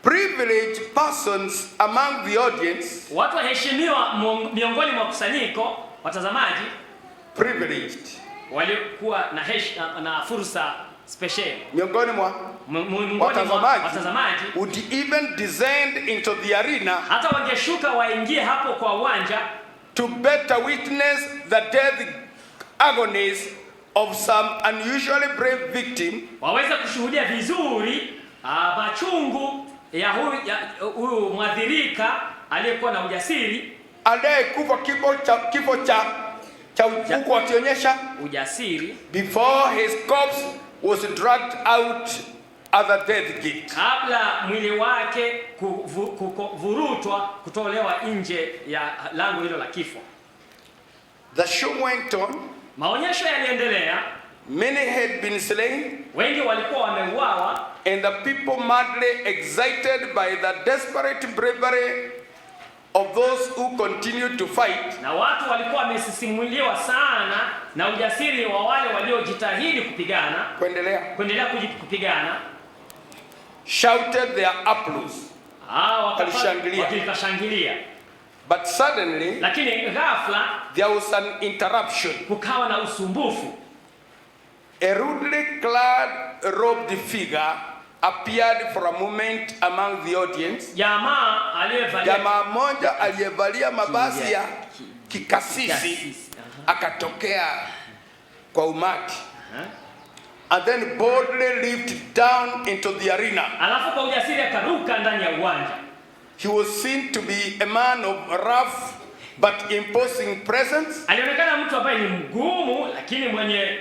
Privileged persons among the audience. Watu waheshimiwa miongoni mwa kusanyiko, watazamaji. Privileged. Walikuwa na fursa special. Miongoni mwa watazamaji would even descend into the arena, hata wangeshuka waingie hapo kwa uwanja, to better witness the death agonies of some unusually brave victim, waweza kushuhudia vizuri machungu ya huyu mwadhirika aliyekuwa na ujasiri, aliyekufa kifo cha huko akionyesha ujasiri, before his corpse was dragged out at the death gate, kabla mwili wake kuvurutwa kutolewa nje ya lango hilo la kifo. The show went on. Maonyesho yaliendelea. Many had been slain, wengi walikuwa wameuawa, and the people madly excited by the desperate bravery of those who continued to fight, na watu walikuwa wamesisimuliwa sana na ujasiri wa wale waliojitahidi kupigana, kuendelea kupigana, shouted their applause. Wakashangilia. But suddenly, lakini ghafla, there was an interruption. Kukawa na usumbufu. A rudely clad robed figure appeared for a moment among the audience. Jamaa moja aliyevalia mavazi ya kikasisi akatokea kwa umati. And then boldly leaped down into the arena. Alafu kwa ujasiri akaruka ndani ya uwanja. He was seen to be a man of rough but imposing presence. Alionekana mtu ambaye ni mgumu lakini mwenye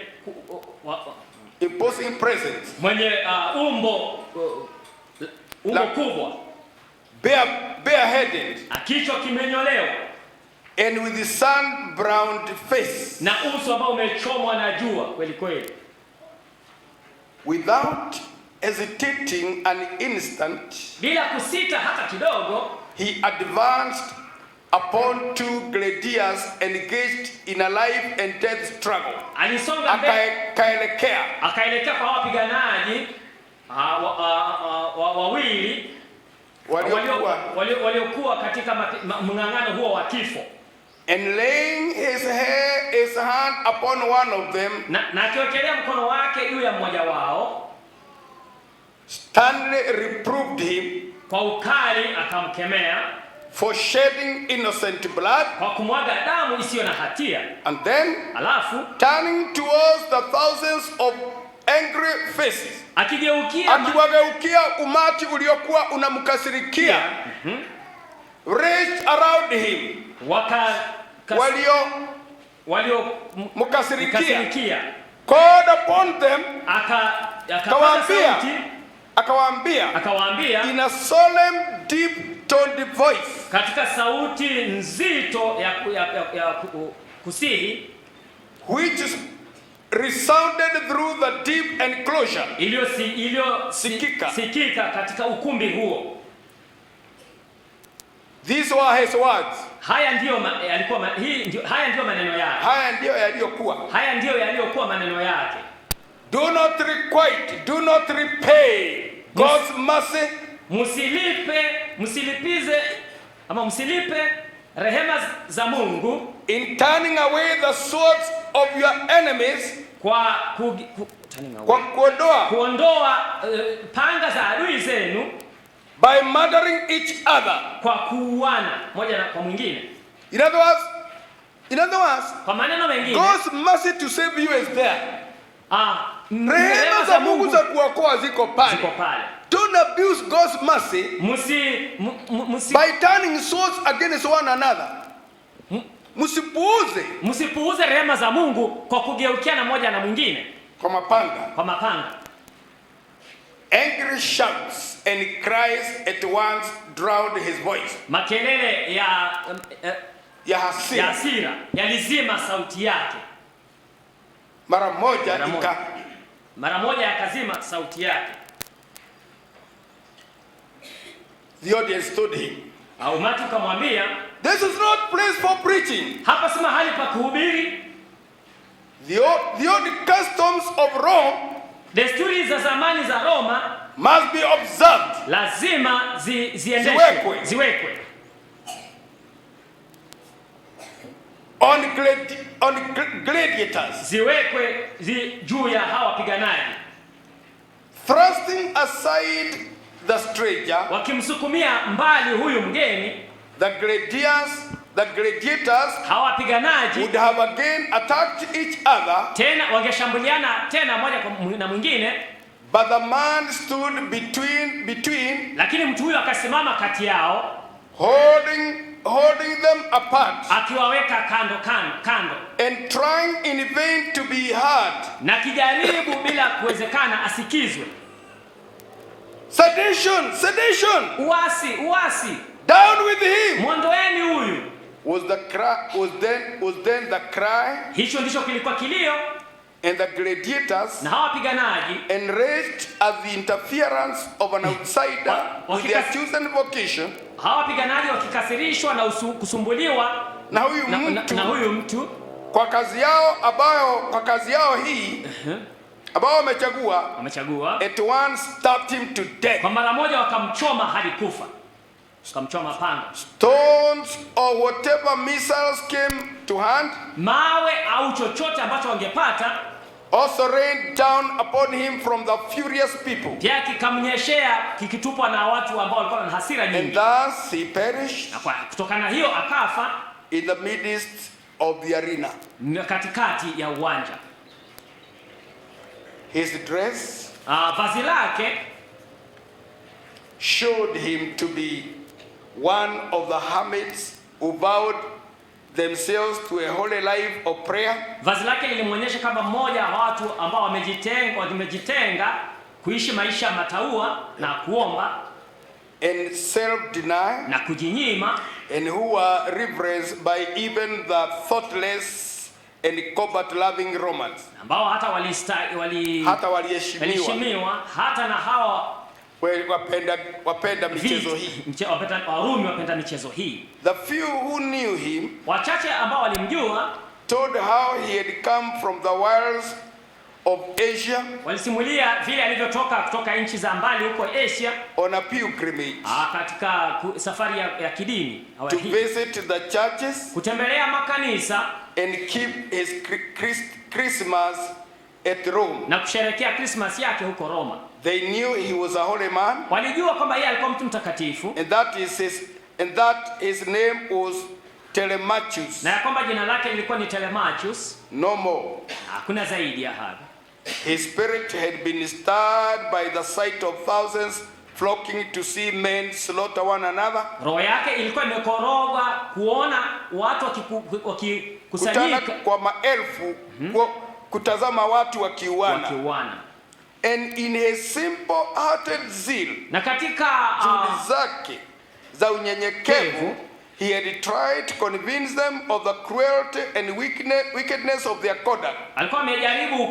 imposing presence. Mwenye umbo kubwa. Bareheaded. Kichwa kimenyolewa. And with the sun-browned face. Na uso ambao umechomwa na jua kweli kweli. Without hesitating an instant, bila kusita hata kidogo, he advanced upon two gladiators engaged in a life and death struggle. Alisonga akaelekea kwa wapiganaji wawili waliokuwa katika mng'ang'ano huo wa kifo. And laying his hand upon one of them, na akiwekelea mkono wake juu ya mmoja wao, sternly reproved him, kwa ukali akamkemea, for shedding innocent blood, kwa kumwaga damu isiyo na hatia. And then, alafu turning towards the thousands of angry faces, akigeukia umati uliokuwa unamkasirikia, raged around him, walio mkasirikia, called upon them, akawaambia in a solemn deep toned voice, katika sauti nzito ya kusihi, which resounded through the deep enclosure, sikika katika ukumbi huo. These were his words. Haya ndio maneno yake. Haya ndio yaliyokuwa maneno yake. Do not requite, do not repay God's mercy. Msilipe rehema za Mungu, in turning away the swords of your enemies, kwa kuondoa panga za adui zenu, by murdering each other, kwa kuuana moja kwa mwingine. In other words, kwa maneno mengine, God's mercy to save you is there. Rehema za Mungu za kuokoa ziko pale. Don't abuse God's mercy by turning swords against one another. Msipuuze rehema za Mungu kwa kugeukiana moja na mwingine kwa mapanga. Angry shouts and cries at once drowned his voice. Makelele ya hasira yalizima sauti yake. Mara moja yakazima sauti yake. The audience told him, umati ukamwambia, this is not place for preaching. Hapa si mahali pa kuhubiri. The old customs of Rome, desturi za zamani za Roma, must be observed. Lazima ziwekwe. On gladiators, ziwekwe juu ya hawa wapiganaji. Thrusting aside the stranger, wakimsukumia mbali huyu mgeni, the gladiators hawa wapiganaji would have again attacked each other, tena wangeshambuliana tena moja na mwingine. But the man stood between, lakini mtu huyo akasimama kati yao, holding them apart, akiwaweka kando, and trying in vain to be heard, na kijaribu bila kuwezekana asikizwe. Sedition, uasi, down with him. Mwondoeni huyu. Was then the cry. Hicho ndicho kilikuwa kilio. And the gladiators, na hawa wapiganaji, enraged at the interference of an outsider with their chosen vocation, hawa wapiganaji wakikasirishwa na kusumbuliwa na huyu mtu kwa kazi yao hii ambao wamechagua, at once stabbed him to death. Kwa mara moja wakamchoma hadi kufa, wakamchoma panga. Stones or whatever missiles came to hand, mawe au chochote ambacho wangepata, also rained down upon him from the furious people. Pia kikamnyeshea kikitupwa na watu ambao walikuwa na hasira nyingi. And thus he perished. Na kutokana hiyo akafa in the midst of the arena. Katikati ya uwanja. His dress, vazi lake, showed him to be one of the hermits who vowed themselves to a holy life of prayer. Vazi lake lilimwonyesha kama mmoja wa watu ambao wamejitenga kuishi maisha mataua na kuomba, and self-deny, na kujinyima, and who were reverenced by even the thoughtless and covert-loving Romans. Ambao hata waliheshimiwa hata na hawa wapenda michezo hii. Warumi wapenda michezo hii. The few who knew him, wachache ambao walimjua, told how he had come from the wilds of Asia, walisimulia vile alivyotoka kutoka nchi za mbali huko Asia, on a pilgrimage, katika safari ya kidini, to visit the churches, kutembelea makanisa, and keep his Christmas at Rome, na kusherehekea Christmas yake huko Roma. They knew he was a holy man, walijua kwamba yeye alikuwa mtu mtakatifu, and that his name was Telemachus, na kwamba jina lake lilikuwa ni Telemachus. No more. Hakuna zaidi ya hapo. His spirit had been stirred by the sight of thousands flocking to see men slaughter one another. Roho yake ilikuwa imekorogwa kuona watu wakikusanyika kwa maelfu, kutazama watu wakiuana. And in his simple-hearted zeal, na katika juhudi zake za unyenyekevu, he had tried to convince them of the cruelty and wickedness of their conduct. Alikuwa amejaribu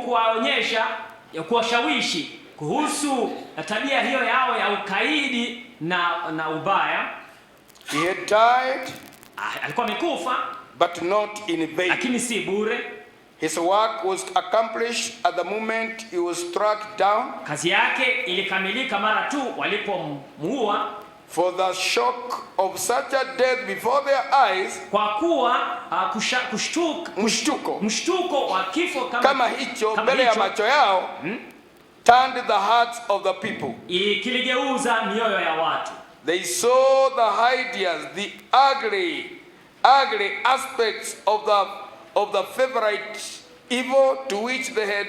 kuwashawishi kuhusu tabia hiyo yao ya ukaidi na ubaya. He had died, alikuwa amekufa, but not in vain. Lakini si bure. His work was accomplished at the moment he was struck down. Kazi yake ilikamilika mara tu walipomuua. For the shock of such a death before their eyes, kwa kuwa mshtuko wa kifo kama hicho mbele ya macho yao, turned the hearts of the people. Kiligeuza mioyo ya watu. They saw the hideous, the ugly aspects of the favorite evil to which they had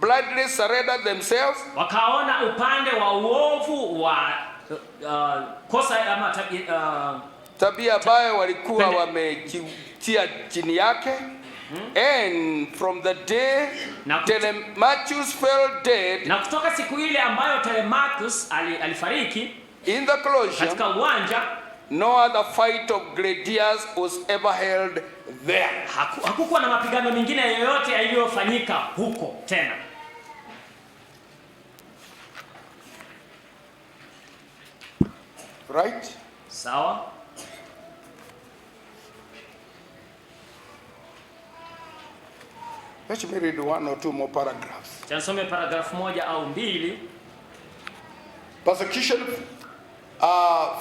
blindly surrendered themselves, wakaona upande wa uovu wa kosa ama tabia ambayo walikuwa wamejitia chini yake. And from the day Telemachus fell dead, na kutoka siku ile ambayo Telemachus alifariki in the Colosseum, katika uwanja, no other fight of gladiators was ever held there. Hakukuwa na mapigano mengine yoyote yaliyofanyika huko tena. Right? Sawa. Let me read one or two more paragraphs. Tusome paragraph moja au mbili. Persecution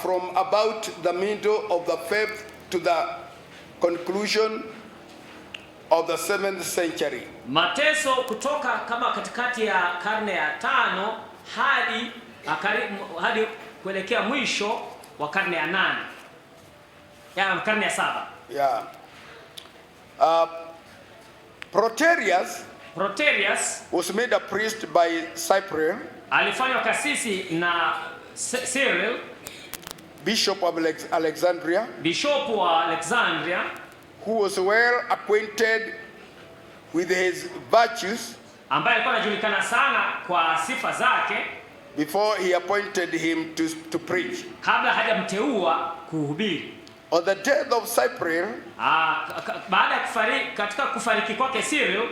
from about the middle of the 5th to the conclusion of the 7th century. Mateso kutoka kama katikati ya karne ya 5 hadi kuelekea mwisho wa karne ya 8. Ya karne ya 7. Yeah. Proterius was made a priest by Cyprian, alifanywa kasisi na Cyril, bishop of Alexandria, bishop wa Alexandria, who was well acquainted with his virtues, ambaye alikuwa anajulikana sana kwa sifa zake, before he appointed him to preach. Kabla hajamteua kuhubiri. On the death of Cyprian, baada ya katika kufariki kwake Cyril,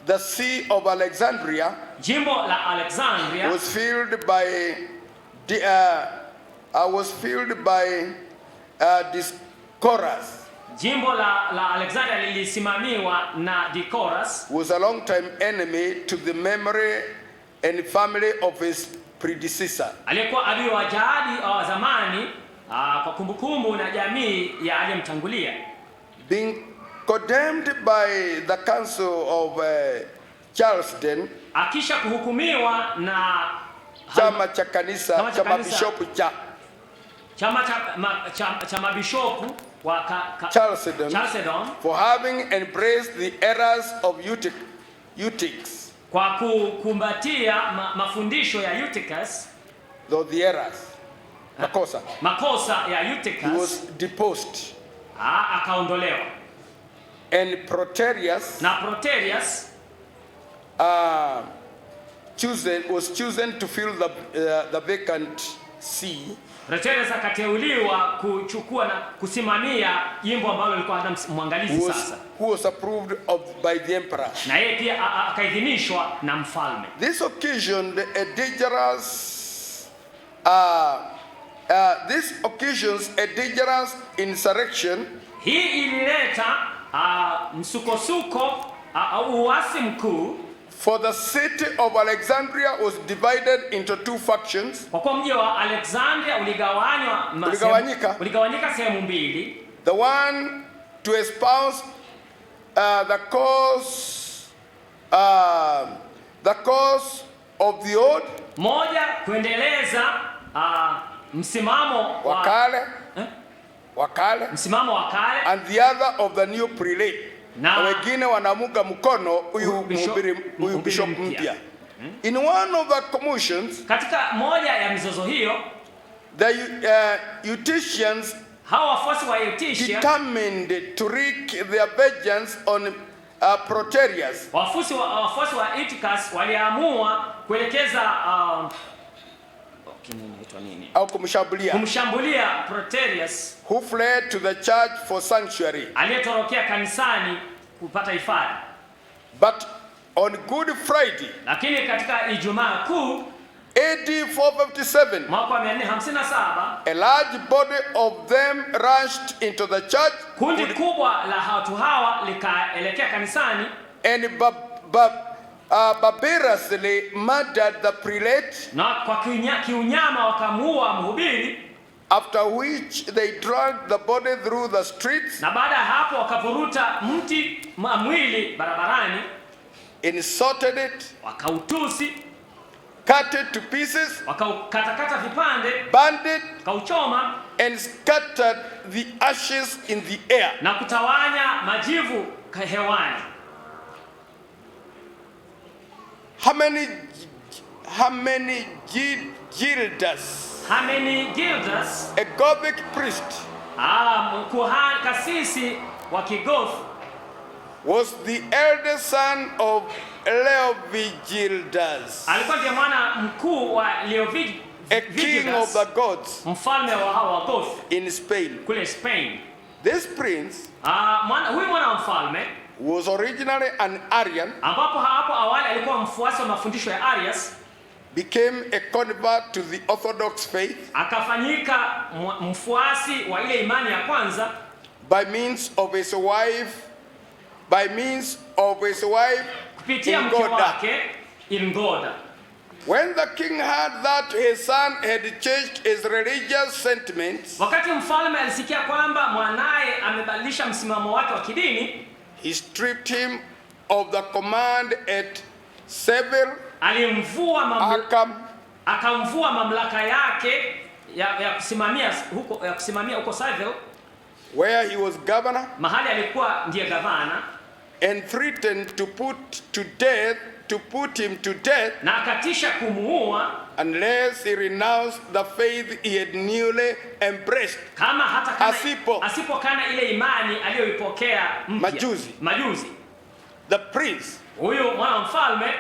the see of Alexandria, jimbo la Alexandria, was filled by Discorus. Jimbo la Alexandria lilisimamiwa na Discorus, was a long time enemy to the memory and family of his predecessor. Alikuwa adui wa jadi wa zamani kwa kumbukumbu na jamii ya aliyemtangulia. Being condemned by the council of Charleston, akisha kuhukumiwa na chama cha kanisa cha mabishopu cha mabishopu wa Charleston, for having embraced the errors of Eutychus, kwa kukumbatia mafundisho ya Eutychus, though the errors, makosa ya Eutychus, he was deposed, akaondolewa. And Proterius was chosen to fill the vacant see. Proterius akateuliwa kuchukua na kusimamia jimbo ambalo lilikuwa hana mwangalizi sasa. Who was approved of by the emperor. Na yeye pia akaidhinishwa na mfalme. This occasioned a dangerous insurrection. Hii ilileta msukosuko au uasi mkuu. For the city of Alexandria was divided into two factions. Kwa kuwa mji wa Alexandria uligawanyika sehemu mbili. The one to espouse the cause of the old. Moja kuendeleza msimamo wa kale. Msimamo wa kale. And the other of the new prelate. Na wengine wanamuga mkono huyu bishop mpya. In one of the commotions, katika moja ya mizozo hiyo, the Eutychians, hao wafuasi wa Eutychia, determined to wreak their vengeance on Proterius. Wafuasi wa Eutychus waliamua kuelekeza au kumshambulia Proterius, who fled to the church for sanctuary, aliyetorokea kanisani kupata hifadhi. But on Good Friday, lakini katika Ijumaa Kuu AD 457, mwaka 457, a large body of them rushed into the church. Kundi kubwa la watu hawa likaelekea kanisani and barbarously murdered the prelate, na kwa kiunyama wakamuua mhubiri. After which they dragged the body through the streets, na baada ya hapo wakavuruta mwili barabarani, insulted it, wakautusi, cut it to pieces, wakaukatakata vipande, burned it, wakauchoma, and scattered the ashes in the air, na kutawanya majivu hewani. Hermenegildas, a Gothic priest, kasisi wa Kigoth, was the eldest son of Leovigildas, alikuwa ndiye mwana mkuu wa a king of the gods, mfalme wa hawa Goth, in Spain. Kule Spain. This prince, huyu mwana wa mfalme, was originally an Arian, ambapo hapo awali alikuwa mfuasi wa mafundisho ya Arius, became a convert to the Orthodox faith, akafanyika mfuasi wa ile imani ya kwanza by means of his wife kupitia mke wake Ingoda. When the king heard that his son had changed his religious sentiments, wakati mfalme alisikia kwamba mwanae amebadilisha msimamo wake wa kidini, he stripped him of the command at Seville, akamvua mamlaka yake ya kusimamia huko Seville, where he was governor, mahali alikuwa ndiye gavana, and threatened to put him to death, na akatisha kumuua, unless he renounced the faith he had newly embraced, kama hata asipokana ile imani aliyoipokea majuzi. The prince, huyu mwana mfalme,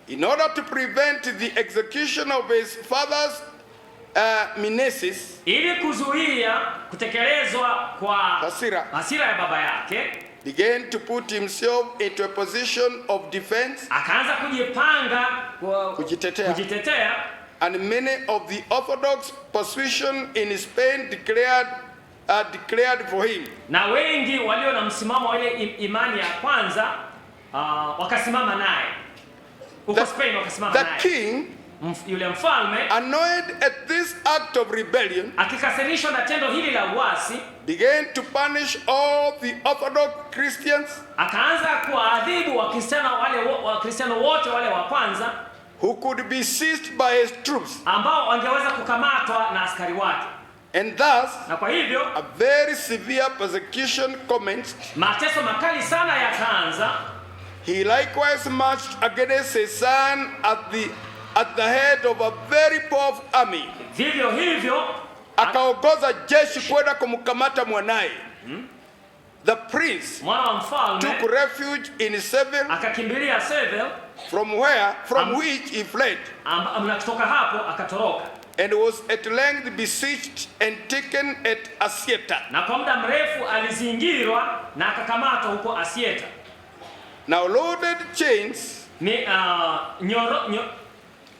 in order to prevent the execution of his father's mimesis, ili kuzuia kutekelezwa kwa hasira ya baba yake, began to put himself into a position of defense, akaanza kujipanga kujitetea, and many of the Orthodox persuasion in Spain declared for him, na wengi walio na msimamo wa ile imani ya kwanza wakasimama naye huko Spain, wakasimama naye. The king, yule mfalme, annoyed at this act of rebellion, akikasirishwa na tendo hili la uasi, began to punish all the Orthodox Christians, akaanza kuadhibu Wakristiano wote wale wa kwanza, who could be seized by his troops, ambao wangeweza kukamatwa na askari wake. And thus, na kwa hivyo, a very severe persecution commenced. Mateso makali sana yakaanza. He likewise marched against his son at the head of a very powerful army. Vivyo hivyo, akaongoza jeshi kwenda kumkamata mwanae. The prince took refuge in Seville, akakimbilia Seville, from which he fled, kutoka hapo akatoroka, and was at length besieged and taken at Asieta. Na kwa muda mrefu alizingirwa na akakamatwa huko Asieta. Now loaded chains,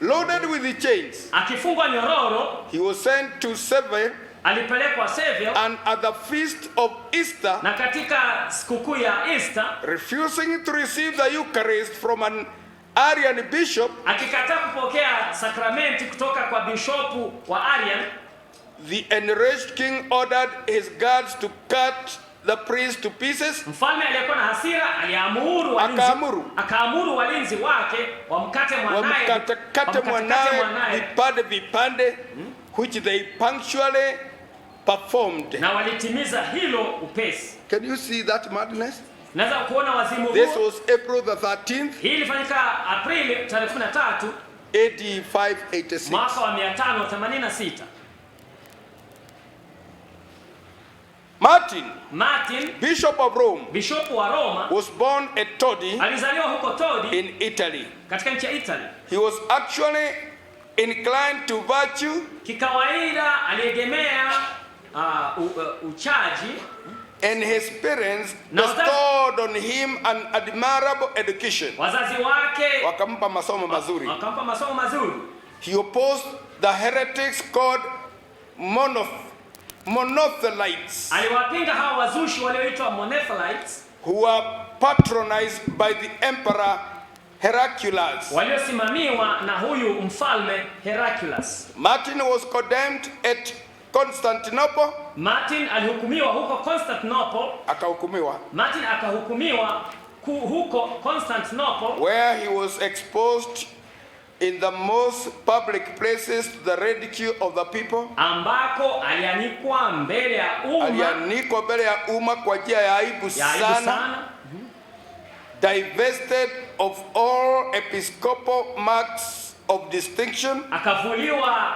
loaded with the chains, akifungwa nyororo, he was sent to Seville, alipelekwa Seville, and at the feast of Easter, na katika sikukuu ya Easter, refusing to receive the Eucharist from an Arian bishop, akikataa kupokea sakramenti kutoka kwa bishopu wa Arian, the enraged king ordered his guards to cut the prince to pieces. Mfalme aliyekuwa na hasira akaamuru walinzi wake wamkate mwanae vipande, which they punctually performed. Na walitimiza hilo upesi. Can you see that madness? Naweza kuona wazimu huo. This was April the 13th. Hii ilifanyika Aprili tarehe 13 AD 586. Mwaka wa 586. Martin, Bishop of Rome, Bishopu wa Roma, was born at Todi, alizaliwa huko Todi, in Italy. Katika nchi ya Italy. He was actually inclined to virtue. Kikawaida aliegemea uchaji, and his parents bestowed on him an admirable education. Wazazi wake wakampa masomo mazuri. He opposed the heretics called Monothelites, aliwapinga hawa wazushi walioitwa Monothelites, who were patronized by the emperor Heraclius, waliosimamiwa na huyu mfalme Heraclius. Martin was condemned at Constantinople. Martin alihukumiwa huko Constantinople. Martin akahukumiwa huko Constantinople, where he was exposed in the most public places to the ridicule of the people. Ambako alianikwa mbele ya umma. Kwa njia ya aibu sana. divested of all episcopal marks of distinction, akavuliwa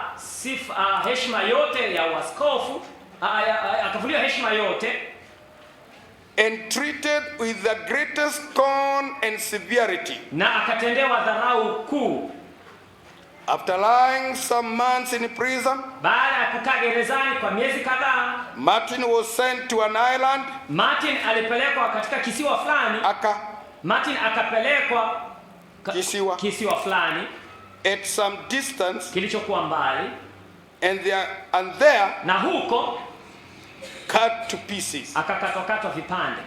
heshima yote ya waskofu, akavuliwa heshima yote, and treated with the greatest scorn and severity. Na akatendewa dharau kuu. After lying some months in prison, baada ya kukaa gerezani kwa miezi kadhaa, Martin was sent to an island. Martin alipelekwa katika kisiwa fulani. Martin akapelekwa kisiwa fulani at some distance, kilichokuwa mbali, and there na huko cut to pieces. Akakatwa vipande.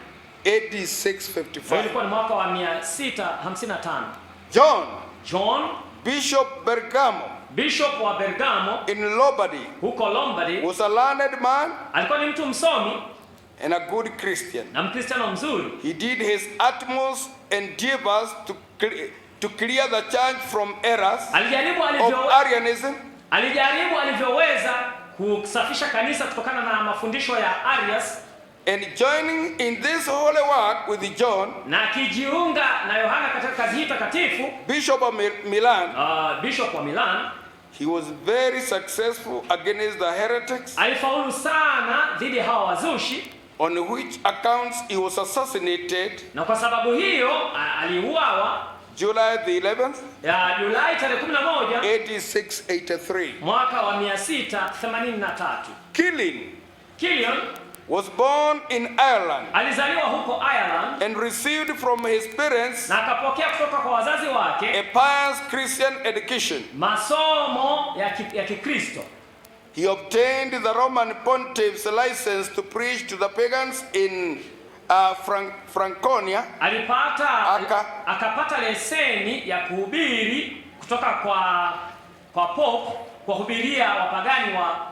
AD 655. Ilikuwa ni mwaka wa 655. John Bishop wa Bergamo in Lombardy, huko Lombardy, was a learned man, alikuwa ni mtu msomi and a good Christian. Na Mkristiano mzuri. He did his utmost endeavors to clear the church from errors of Arianism. Alijaribu alivyoweza kusafisha kanisa kutokana na mafundisho ya Arius. And joining in this holy work with John, na kijiunga na Yohana katika kazi hii takatifu, Bishop wa Milan, he was very successful against the heretics, alifaulu sana dhidi ya hawa wazushi, on which accounts he was assassinated, na kwa sababu hiyo aliuawa July the 11th, Julai tarehe 11, AD 683, mwaka wa 683. Killian was born in Ireland, alizaliwa huko Ireland, and received from his parents, na akapokea kutoka kwa wazazi wake, a pious Christian education. Masomo ya Kikristo. He obtained the Roman pontiff's license to preach to the pagans in Franconia. Akapata leseni ya kuhubiri kutoka kwa Pope, kuhubiria wapagani wa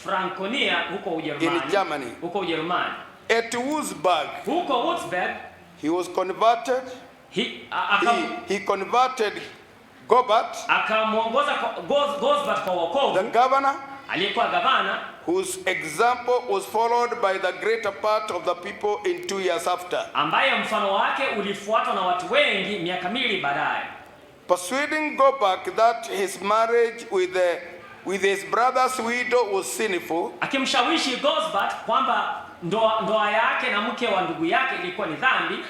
Franconia huko Ujerumani. In Germany. Huko Ujerumani. At Wurzburg. Huko Wurzburg. He was converted. He converted Gobert. Akamuongoza Gosbert kwa wokovu. The governor. Aliyekuwa gavana. Whose example was followed by the greater part of the people in 2 years after. Ambaye mfano wake ulifuatwa na watu wengi miaka 2 baadaye. Persuading Gobert that his marriage with his brother's widow was sinful. Akimshawishi Gosbert kwamba ndoa yake na mke wa ndugu yake ilikuwa ni dhambi.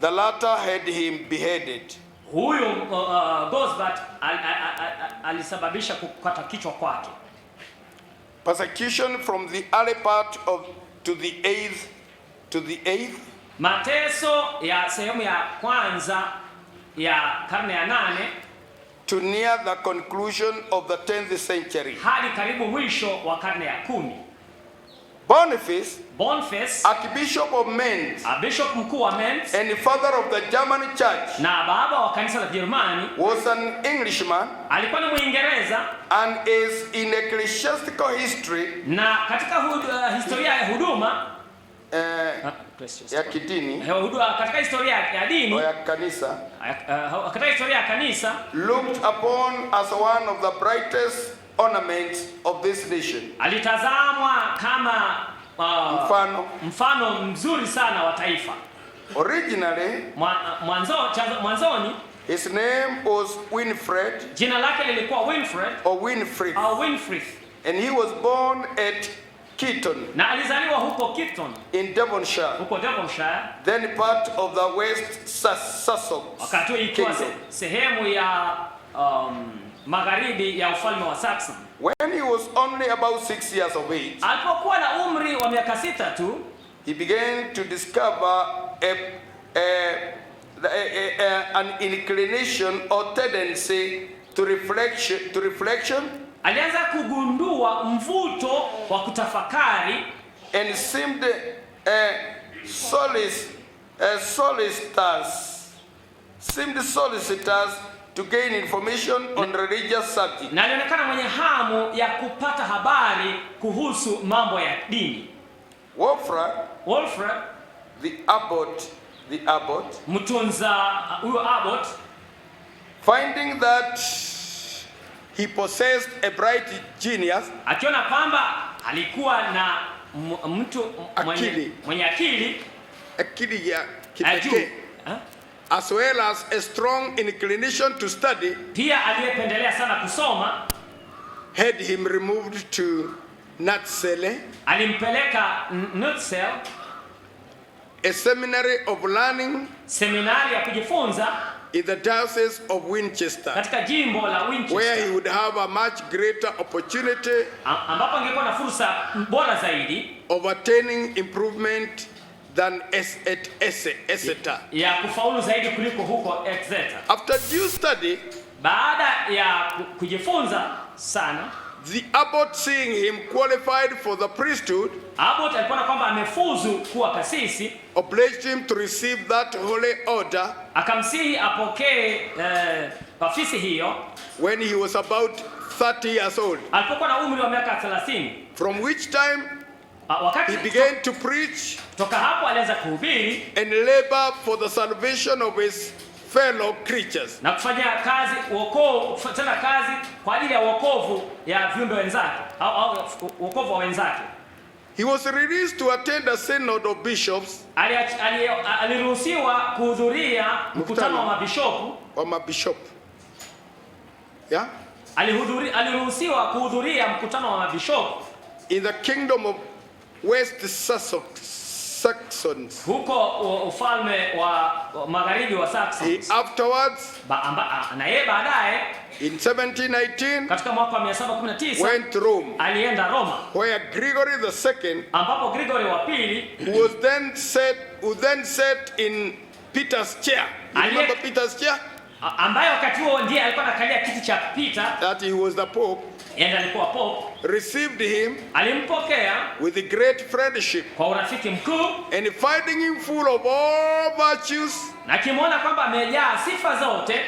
The latter had him beheaded. Huyo Gosbert alisababisha kukata kichwa kwake. Persecution from the early part to the 8th. Mateso ya sehemu ya kwanza ya karne ya 8 to near the conclusion of the 10th century. Hadi karibu mwisho wa karne ya 10. Boniface, Archbishop of Mainz, bishop mkuu wa Mainz, and father of the German church, na baba wa kanisa la Jerumani, was an Englishman, alikuwa ni Mwingereza, and is in ecclesiastical history, na katika historia ya huduma ya kidini, katika historia ya dini, ya kanisa, katika historia ya kanisa, looked upon as one of the brightest ornaments of this nation. Alitazamwa kama mfano mzuri sana wa taifa. Originally, mwanzoni, his name was Winfred. Jina lake lilikuwa Winfred or Winfrid. And he was born at Keaton. Na alizaliwa huko Keaton in Devonshire. Huko Devonshire. Then part of the West Sussex. Wakati ikiwa sehemu ya magharibi ya ufalme wa Saxon. When he was only about 6 years of age, alipokuwa na umri wa miaka 6 tu, he began to discover an inclination or tendency to reflection. Alianza kugundua mvuto wa kutafakari, and seemed solicitous to gain information on religious subjects. Na alionekana mwenye hamu ya kupata habari kuhusu mambo ya dini. Wolfram, the abbot, mtunza huyo abbot, finding that he possessed a bright genius, akiona kwamba alikuwa na mtu mwenye akili ya kipekee, as well as a strong inclination to study, pia aliyependelea sana kusoma, had him removed to Natsele, alimpeleka Nutsel, a seminary of learning, seminari ya kujifunza, in the diocese of Winchester, katika jimbo la Winchester, where he would have a much greater opportunity ambapo angekuwa na fursa bora zaidi of attaining improvement than at Exeter. Ya kufaulu zaidi kuliko huko Exeter. After due study, baada ya kujifunza sana, the abbot, seeing him qualified for the priesthood, abbot alikuwa kwamba amefuzu kuwa kasisi, obliged him to receive that holy order, akamsihi apokee ofisi hiyo when he was about 30 years old, alipokuwa na umri wa miaka 30, from which time wakati he began to preach toka hapo alianza kuhubiri and labor for the salvation of his fellow creatures, na kufanya kazi kufanya kazi kwa ajili ya wokovu ya viumbe wenzake au wokovu wa wenzake. He was released to attend a synod of bishops. Aliruhusiwa kuhudhuria mkutano wa mabishopu. Yeah? Aliruhusiwa kuhudhuria mkutano wa mabishopu in the kingdom of West Saxons. Huko ufalme wa magharibi wa Saxons. He afterwards, na yeye baadaye, in 1719, katika mwaka wa 719, went to Rome, alienda Roma, where Gregory II, ambapo Gregory wa pili, who then sat in Peter's chair. You remember Peter's chair? Ambaye wakati huo ndiye alikuwa anakalia kiti cha Peter, that he was the Pope, and alikuwa Pope, received him, alimpokea with a great friendship, kwa urafiki mkuu, and finding him full of all virtues, na kimwona kwamba amejaa sifa zote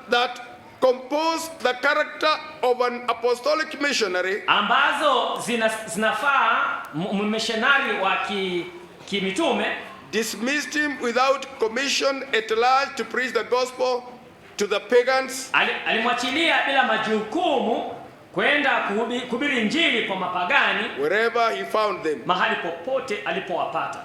that compose the character of an apostolic missionary, ambazo zinafaa missionary wa kimitume, dismissed him without commission at large to preach the gospel to the pagans. Alimwachilia bila majukumu kwenda kuhubiri injili kwa mapagani, wherever he found them, mahali popote alipowapata.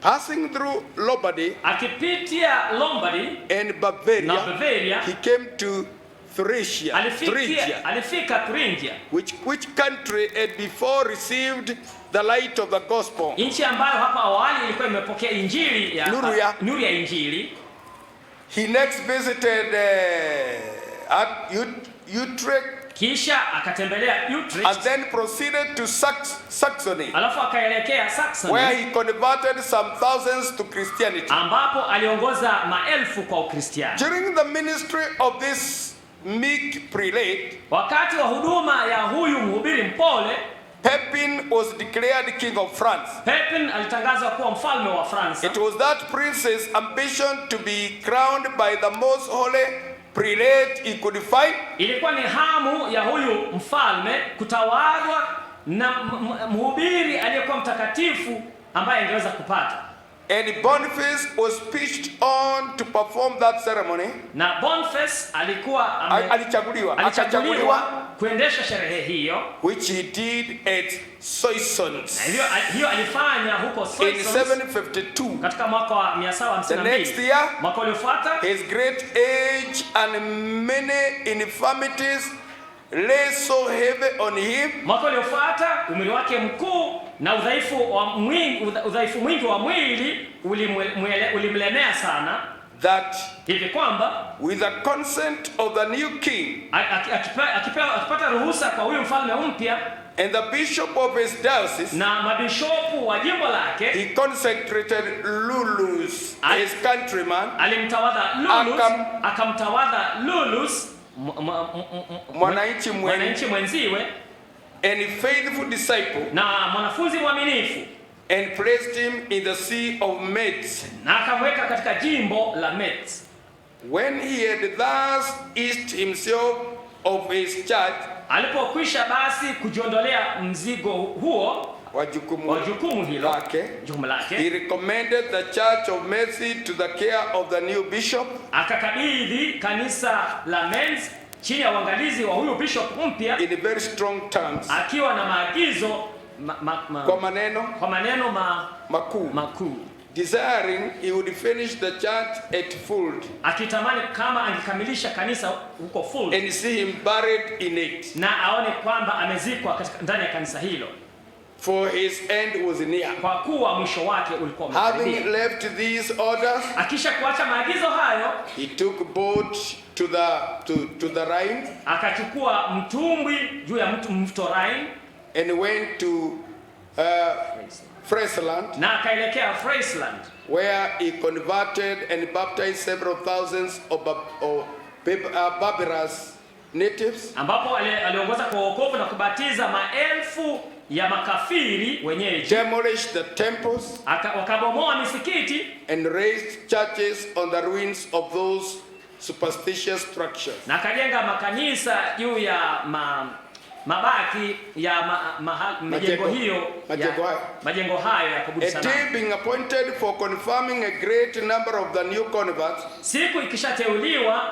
Passing through Lombardy, akipitia Lombardy and Bavaria, he came to Thuringia, alifika Thuringia, which country had before received the light of the gospel, nchi ambayo hapa awali ilikuwa imepokea injili ya nuru ya injili. He next visited at Utrecht, kisha akatembelea Utrecht, and then proceeded to Saxony, alafu akaelekea Saxony, where he converted some thousands to Christianity, ambapo aliongoza maelfu kwa Ukristiano. During the ministry of this meek prelate, wakati wa huduma ya huyu mhubiri mpole, Pepin was declared king of France. Pepin alitangazwa kuwa mfalme wa France. It was that prince's ambition to be crowned by the most holy prelate he could find. Ilikuwa ni hamu ya huyu mfalme kutawazwa na mhubiri aliyekuwa mtakatifu ambaye angeweza kupata. And Boniface was pitched on to perform that ceremony. Na Boniface alikuwa alichaguliwa kuendesha sherehe hiyo, which he did at Soissons. Hiyo alifanya huko Soissons in 752. Katika mwaka wa 752. The next year, mwaka uliofuata, his great age and many infirmities lay so heavy on him. Mwaka uliofuata, umri wake mkuu na udhaifu mwingi wa mwili ulimlemea sana, that hivi kwamba with the consent of the new king, akipata ruhusa kwa huyu mfalme mpya, and the bishop of his diocese, na mabishopu wa jimbo lake, he consecrated Lulus, his countryman, akamtawadha Lulus, mwananchi mwenziwe, and a faithful disciple, na mwanafunzi mwaminifu, and placed him in the see of Metz, na akamweka katika jimbo la Metz. When he had thus eased himself of his charge, alipokwisha basi kujiondolea mzigo huo wa jukumu hilo lake, he recommended the church of Mercy to the care of the new bishop, akakabidhi kanisa la Metz chini ya uangalizi wa huyu bishop mpya, in very strong terms, akiwa na maagizo kwa maneno makuu. desiring he would finish the church at full, akitamani kama angekamilisha kanisa huko full, and see him buried in it, na aone kwamba amezikwa katika ndani ya kanisa hilo, for his end was near. Kwa kuwa mwisho wake ulikuwa umekaribia. Having left these orders, akisha kuacha maagizo hayo, he took boat to the Rhine, akachukua mtumbwi juu ya mto Rhine, and went to Friesland, na akaelekea Friesland, where he converted and baptized several thousands of barbarous natives, ambapo aliongoza kwa wokovu na kubatiza maelfu ya makafiri wenyeji, demolished the temples, wakabomoa misikiti, and raised churches on the ruins of those superstitious structures, na akajenga makanisa juu ya mabaki ya majengo hayo ya kuabudu sanamu. A day being appointed for confirming a great number of the new converts, siku ikishateuliwa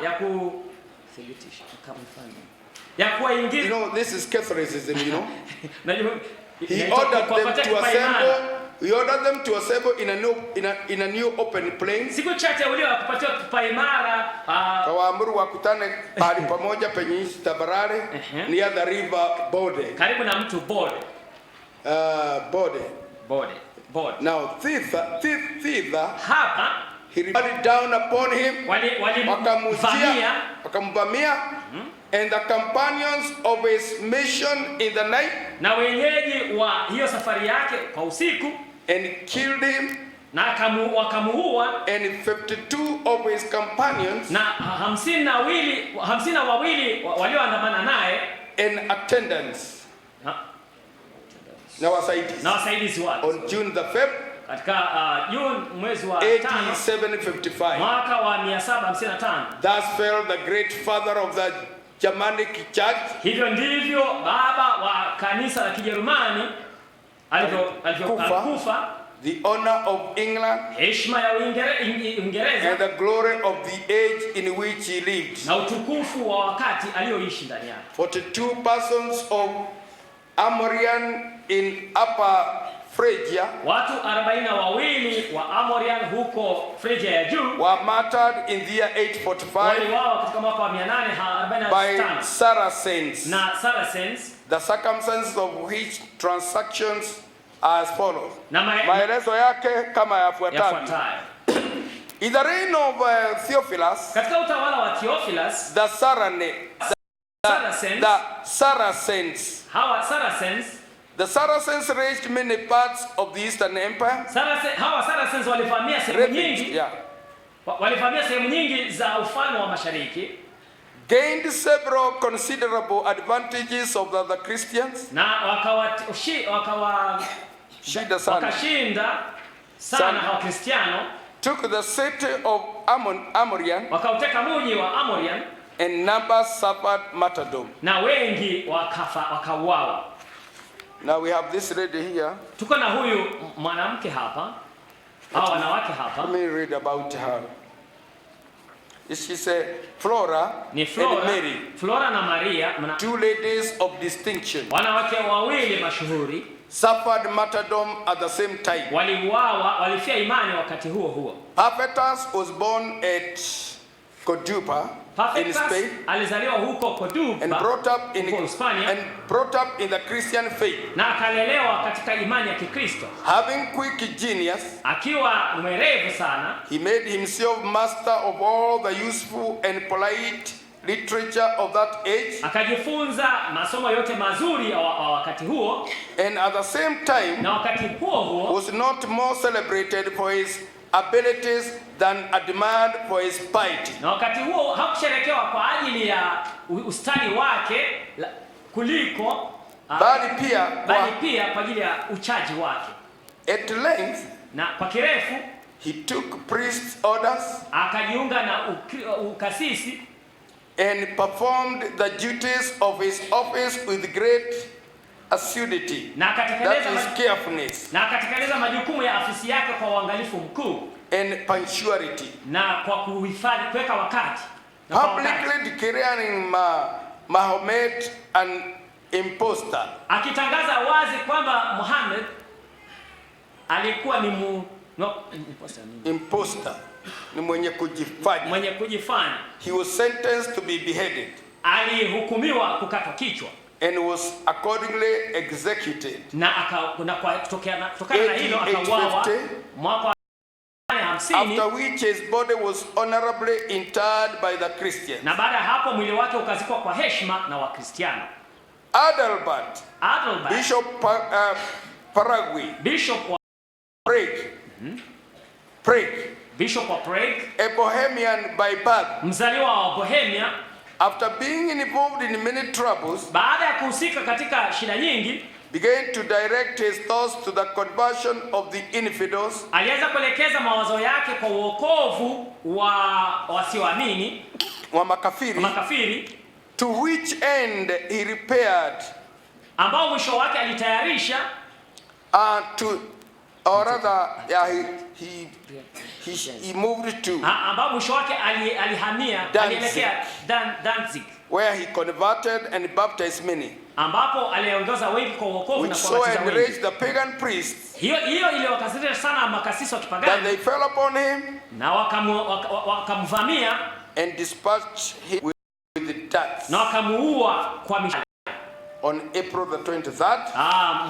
ya kuwaingiza. This is Catholicism, He ordered them to assemble in a new open plain. Siku chateuliwa kupatiwa paimara, kawaamuru wakutane pahali pamoja penye tabarare, near the river Bode, karibu na mtu Bode. Bode. Now thither hapa he replied down upon him, wakamvamia, and the companions of his mission in the night, na wenyeji wa hiyo safari yake kwa usiku, and killed him, na wakamuua, and 52 of his companions, na 52 walioandamana naye, and attendants, na wasaidizi wake, on June the 5th, katika June mwezi wa 5 755, mwaka wa 755. Thus fell the great father of the Germanic church. Hivyo ndivyo baba wa kanisa la Kijerumani alikufa. The honor of England, heshima ya Uingereza, and the glory of the age in which he lived, na utukufu wa wakati alioishi ndani yake. 42 persons of Amorian in Upper Phrygia, watu 42 wa Amorian huko Phrygia ya juu, were martyred in the year 845, waliuawa katika mwaka wa 845 by Saracens. Na Saracens, the circumstances of which transactions are as follows. Maelezo yake kama yafuatayo. In the reign of Theophilus, katika utawala wa Theophilus, the Saracens raised many parts of the Eastern Empire. Saracens walivamia sehemu nyingi, walivamia sehemu nyingi za ufalme wa Mashariki, gained several considerable advantages of the Christians, na wakashinda sana wa Kristiano, took the city of Amorian, wakauteka mji wa Amorian, and numbers suffered martyrdom, na wengi wakauawa. Now we have this lady here. Tuko na huyu mwanamke hapa, au wanawake hapa. Let me read about her. She's Flora and Mary. Flora na Maria, 2 ladies of distinction. Wanawake wawili mashuhuri, suffered martyrdom at the same time. Walifia imani wakati huo. Perpetus was born at Cordoba in Spain, alizaliwa huko Cordoba, and brought up in the Christian faith, na akalelewa katika imani ya Kikristo. Having quick genius, akiwa mwerevu sana, he made himself master of all the useful and polite literature of that age, akajifunza masomo yote mazuri ya wakati huo, and at the same time, na wakati huo was not more celebrated for his abilities than admired for his piety. Na wakati huo hakusherekewa kwa ajili ya ustadi wake kuliko bali pia kwa ajili ya uchaji wake. At length, na kwa kirefu, he took priest's orders, akajiunga na ukasisi, and performed the duties of his office with great assiduity, that is carefulness, na akatekeleza majukumu ya afisi yake kwa uangalifu mkuu, and punctuality, na kwa kuhifadhi kuweka wakati, publicly declaring Mahomet an impostor, akitangaza wazi kwamba Muhammad alikuwa ni No, imposter. Ni mwenye kujifanya. Mwenye kujifanya. He was sentenced to be beheaded. Alihukumiwa kukatwa kichwa. And was accordingly executed. Na kutokana na hilo akauawa mwaka wa 50. After which his body was honorably interred by the Christians. Na baada ya hapo mwili wake ukazikwa kwa heshima na Wakristiano. Adalbert, Bishop Paraguay, Bishop wa Prague, Bishop wa Prague, a Bohemian by birth, mzaliwa wa Bohemia. After being involved in many troubles, baada ya kuhusika katika shida nyingi, began to direct his thoughts to the conversion of the infidels. Alianza kuelekeza mawazo yake kwa wokovu wa wasioamini, wa makafiri, to which end he repaired, ambao mwisho wake alitayarisha, or rather, he moved to, ambao mwisho wake alihamia, alielekea Danzig, where he converted and baptized many, ambapo aliongoza wengi kwa wokovu na kuwabatiza wengi. Enraged the pagan priests, hiyo iliwakasirisha sana makasisi wa kipagani, that they fell upon him, na wakamvamia and dispatched him with the darts, na wakamuua kwa mishale. On April the 23rd,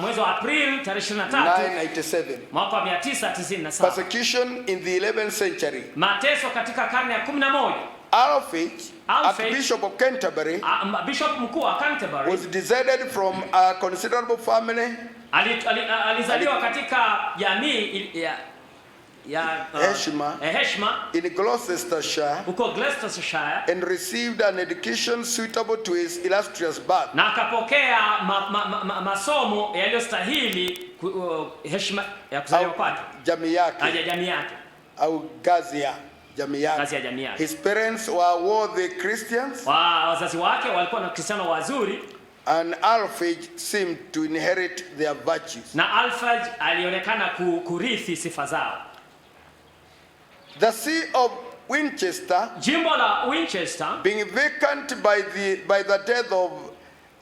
mwezi wa April tarehe 23, 997, mwaka wa 997. Persecution in the 11th century. Mateso katika karne ya 11. Alfred, Archbishop of Canterbury, Bishop mkuu wa Canterbury, was descended from a considerable family. Alizaliwa katika jamii ya heshima in Gloucestershire, huko Gloucestershire, and received an education suitable to his illustrious birth. Na akapokea masomo yaliyostahili heshima ya kuzaliwa kwake, jamii yake au gazi ya jamii yake. His parents were worthy Christians. Wazazi wake walikuwa na Kristiano wazuri. And Alfred seemed to inherit their virtues. Na Alfred alionekana kurithi sifa zao. The See of Winchester, jimbo la Winchester, being vacant by the death of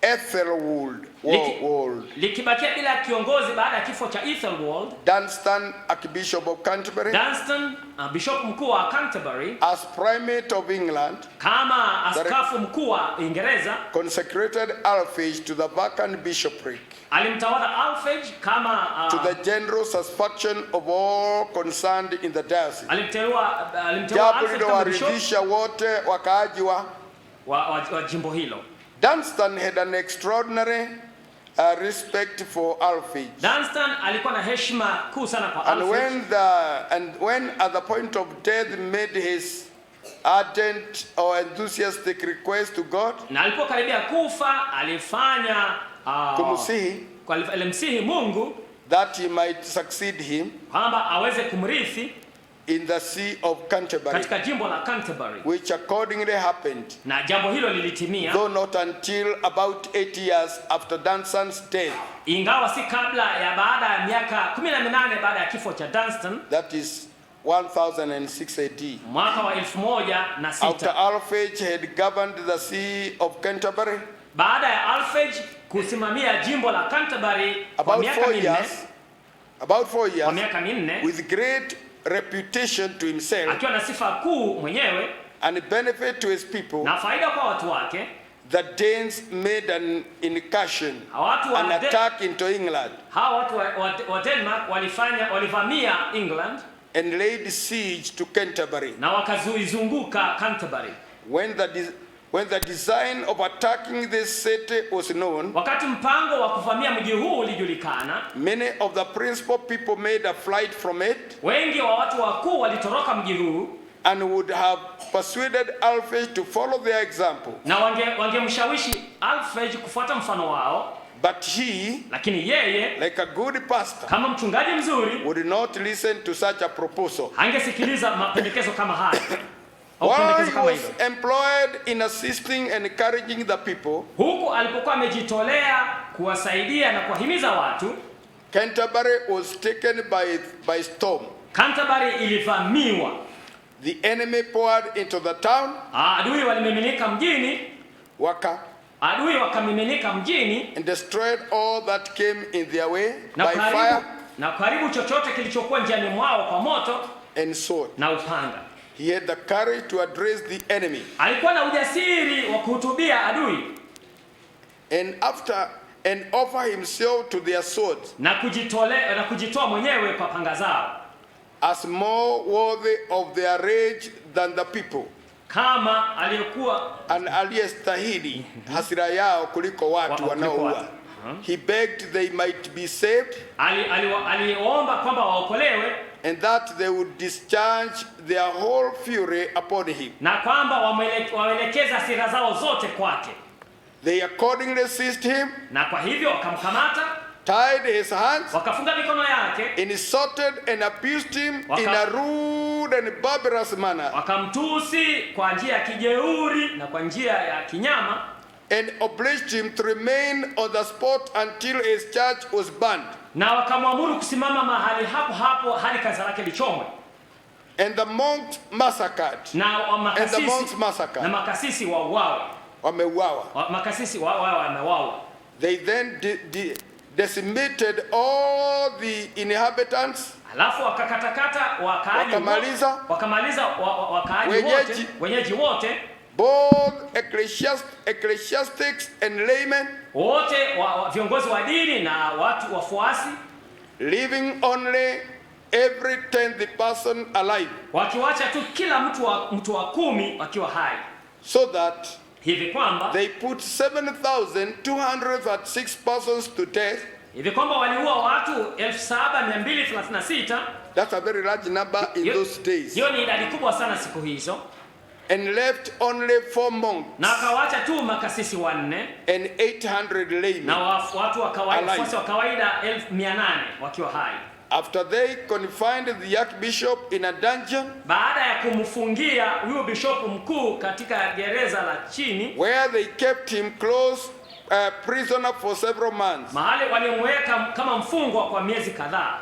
Ethelwold, likibakia bila kiongozi baada ya kifo cha Ethelwold, Dunstan, Archbishop of Canterbury, Dunstan, bishop mkuu wa Canterbury, as primate of England, kama askafu mkuu wa Uingereza, consecrated Alfred to the vacant bishopric, alimtawala Alfred kama to the general satisfaction of all concerned in the diocese. Alimteua Alfred kama bishop wote wakaaji wa jimbo hilo. Dunstan had an extraordinary respect for Alfred. Dunstan alikuwa na heshima kuu sana kwa Alfred. And when at the point of death made his ardent or enthusiastic request to God, na alipokaribia kufa alifanya alimsihi Mungu that he might succeed him, kwamba aweze kumrithi in the See of Canterbury, katika jimbo la Canterbury, which accordingly happened, na jambo hilo lilitimia, though not until about 8 years after Dunstan's death, ingawa si kabla ya baada ya miaka 18 baada ya kifo cha Dunstan, that is 1006 AD, mwaka wa 1006, after Alfred had governed the See of Canterbury, baada ya Alfred kusimamia jimbo la Canterbury kwa miaka 4 years, kwa miaka 4, with great reputation to himself, akiwa na sifa kuu mwenyewe, and benefit to his people, na faida kwa watu wake, the Danes made an incursion, an attack into England, hawa watu wa Denmark walivamia England, and laid siege to Canterbury, na wakazuizunguka Canterbury. When the design of attacking this city was known, wakati mpango wa kuvamia mji huu ulijulikana, many of the principal people made a flight from it, wengi wa watu wakuu walitoroka mji huu, and would have persuaded Alfred to follow their example, na wangemshawishi Alfred kufuata mfano wao, but he, lakini yeye, like a good pastor, kama mchungaji mzuri, would not listen to such a proposal. Angesikiliza mapendekezo kama haya. While he was employed in assisting and encouraging the people, huku alipokuwa amejitolea kuwasaidia na kuwahimiza watu, Canterbury was taken by storm. Canterbury ilivamiwa. The enemy poured into the town. Adui walimiminika mjini. Adui wakamiminika mjini, and destroyed all that came in their way by fire. na karibu chochote kilichokuwa njiani mwao kwa moto and sword. na upanga. He had the courage to address the enemy. Alikuwa na ujasiri wa kuhutubia adui and offer himself to their swords, na kujitoa mwenyewe kwa panga zao, as more worthy of their rage than the people, kama aliyestahili hasira yao kuliko watu wanaoua. He begged they might be saved, aliomba kwamba waokolewe, and that they would discharge their whole fury upon him, na kwamba waelekeza hasira zao zote kwake. They accordingly seized him, na kwa hivyo wakamkamata, tied his hands, wakafunga mikono yake, insulted and abused him in a rude and barbarous manner, wakamtusi kwa njia ya kijeuri na kwa njia ya kinyama, and obliged him to remain on the spot until his church was burned, na wakamwamuru kusimama mahali hapo hapo hadi kanisa lake lichomwe. And the monks massacred, na makasisi wauawe. Makasisi wameuawa. They then decimated all the inhabitants. Alafu wakakatakata wakamaliza wakaaji wenyeji wote, both ecclesiastics and laymen, wote viongozi wa dini na watu wafuasi, leaving only every 10th person alive, wakiwacha tu kila mtu wa 10 wakiwa hai, so that hivi kwamba they put 7,236 persons to death. Hivi kwamba waliua watu 7,236. That's a very large number in those days. Hiyo ni idadi kubwa sana siku hizo. And left only 4 monks, na akawacha tu makasisi 4 and 800 laymen, na watu wa kawaida, wafuasi wa kawaida 800 wakiwa hai. After they confined the archbishop in a dungeon, baada ya kumfungia huyo bishop mkuu katika gereza la chini, where they kept him close prisoner for several months, mahali walimweka kama mfungwa kwa miezi kadhaa.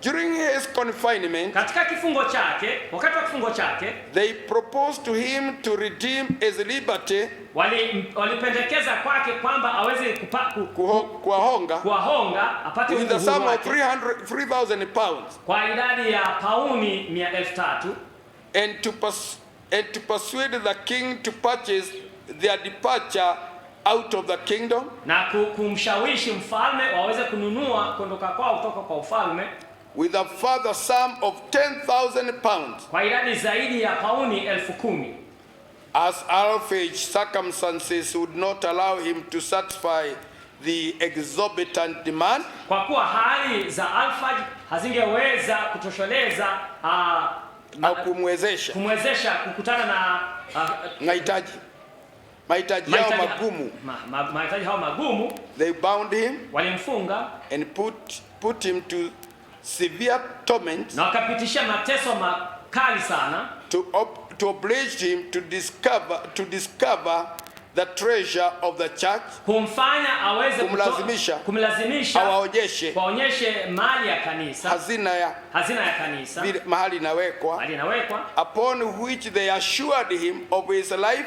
During his confinement, katika kifungo chake, wakati wa kifungo chake, they proposed to him to redeem his liberty, walipendekeza kwake kwamba aweze kuwahonga apate with the sum of 3,000 pounds, kwa idadi ya pauni 300,000, and to persuade the king to purchase their departure out of the kingdom, na kumshawishi mfalme waweze kununua kuondoka kwao kutoka kwa ufalme, with a further sum of 10,000 pounds, kwa idadi zaidi ya pauni 10,000, as Alphage circumstances would not allow him to satisfy the exorbitant demand, kwa kuwa hali za Alphage hazingeweza kutosheleza au kumwezesha kukutana na mahitaji yao magumu. Mahitaji hao magumu. They bound him, walimfunga, and put him to severe torment, na wakapitisha mateso makali sana, to oblige him to discover the treasure of the church, kumfanya aweze kumlazimisha waonyeshe mali ya kanisa, hazina ya kanisa, mahali inawekwa, upon which they assured him of his life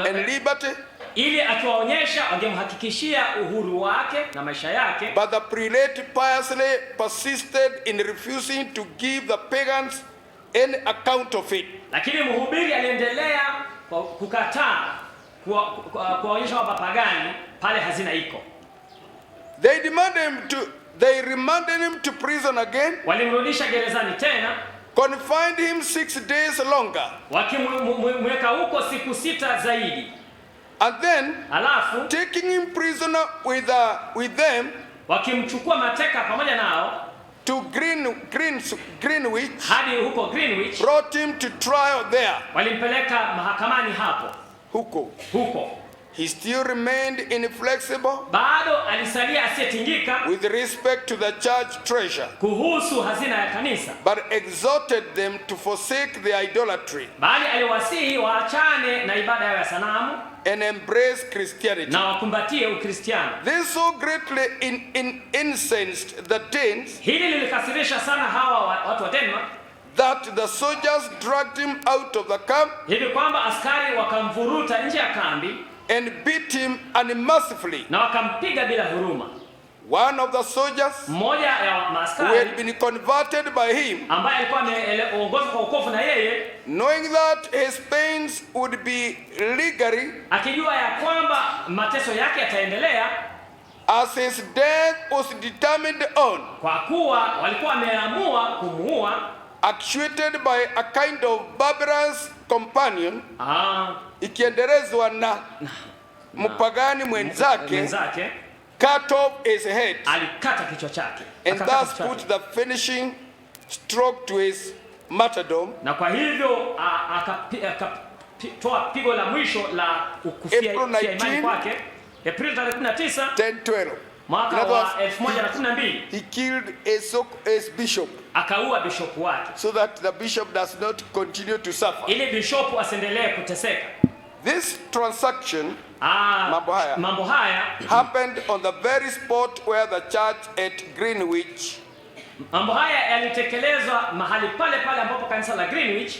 and liberty, ili akiwaonyesha wangemhakikishia uhuru wake na maisha yake. But the prelate piously persisted in refusing to give the pagans any account of it. Lakini mhubiri aliendelea kukataa kuwaonyesha wapagani pale hazina iko. They remanded him to prison again. Walimrudisha gerezani tena. Confined him 6 days longer. Wakimweka huko siku 6 zaidi. And then, alafu taking him prisoner with them, wakimchukua mateka pamoja nao, to Greenwich, hadi huko Greenwich, brought him to trial there. Walimpeleka mahakamani hapo. Huko he still remained inflexible, bado alisalia asiyetingika, with respect to the church treasure, kuhusu hazina ya kanisa, but exhorted them to forsake their idolatry, bali aliwasihi waachane na ibada ya sanamu, and embrace Christianity, na wakumbatie Ukristiano. This so greatly incensed the Danes, hili lilikasirisha sana hawa watu wa Denmark, that the soldiers dragged him out of the camp, hivi kwamba askari wakamvuruta nje ya kambi, and beat him unmercifully, na wakampiga bila huruma. one of the soldiers who had been converted by him, knowing that his pains would be legally, as his death was determined on, actuated by a kind of barbarous companion, ikiendelezwa na mpagani mwenzake, cut off his head, and thus put the finishing stroke to his martyrdom. Na kwa hivyo akatoa pigo la mwisho la kukufia imani kwake. April 19, 1012, mwaka wa 1112, he killed his bishop, akaua bishop wake, so that the bishop does not continue to suffer, ili bishop asiendelee kuteseka. This transaction, mambo haya happened on the very spot where the church at Greenwich, mambo haya yalitekelezwa mahali pale pale ambapo kanisa la Greenwich,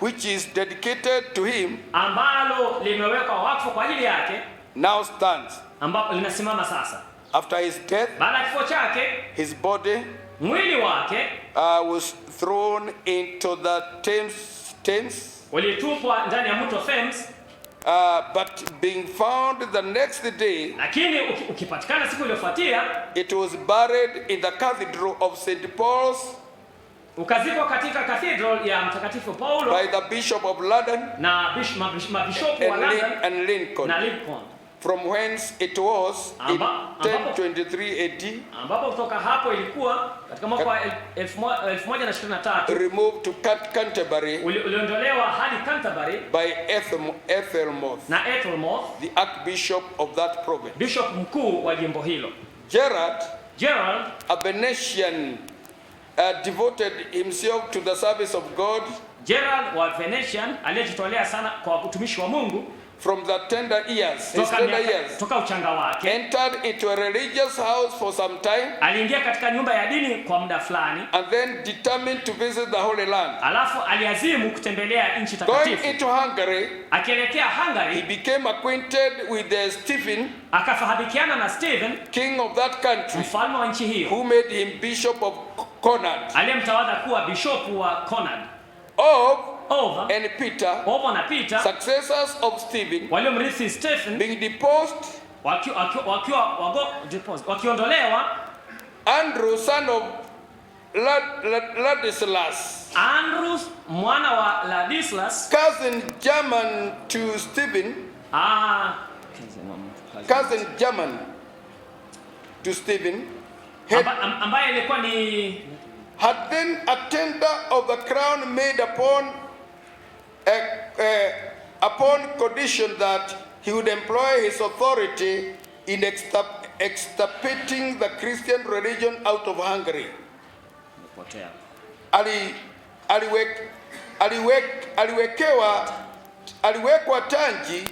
which is dedicated to him, ambalo limewekwa wakfu kwa ajili yake, now stands. Ambapo linasimama sasa. After his death, baada ya kifo chake, his body, mwili wake, was thrown into the Thames, ulitupwa ndani ya mto Thames. But being found the next day, lakini ukipatikana siku iliyofuatia, it was buried in the cathedral of St. Paul's, ukazikwa katika cathedral ya Mtakatifu Paulo, by the Bishop of London, na bishop wa London and Lincoln, na Lincoln, from whence it was in 1023 AD, ambapo kutoka hapo ilikuwa katika mwaka wa 1123, removed to Canterbury, uliondolewa hadi Canterbury by Ethelmoth, na Ethelmoth, the Archbishop of that province. bishop mkuu wa jimbo hilo. Gerald, a Venetian, devoted himself to the service of God. Gerald wa Venetian aliyejitolea sana kwa utumishi wa Mungu. From the tender years, toka uchanga wake, entered into a religious house for some time, aliingia katika nyumba ya dini kwa muda fulani, and then determined to visit the Holy Land. Alafu aliazimu kutembelea nchi takatifu. Going into Hungary, akielekea Hungary, he became acquainted with Stephen, akafahamikiana na Stephen, king of that country, mfalme wa nchi hiyo, who made him bishop of Conard, aliyemtawadha kuwa bishop wa Conard. And Peter, successors of Stephen, waliomrithi Stephen, being deposed, wakiondolewa, Andrew, son of Ladislas, Andrew mwana wa Ladislas, cousin German to Stephen, cousin German to Stephen, ambaye alikuwa ni had then a tender of the crown made upon condition that he would employ his authority in extirpating the Christian religion out of Hungary. Aliwekwa tanji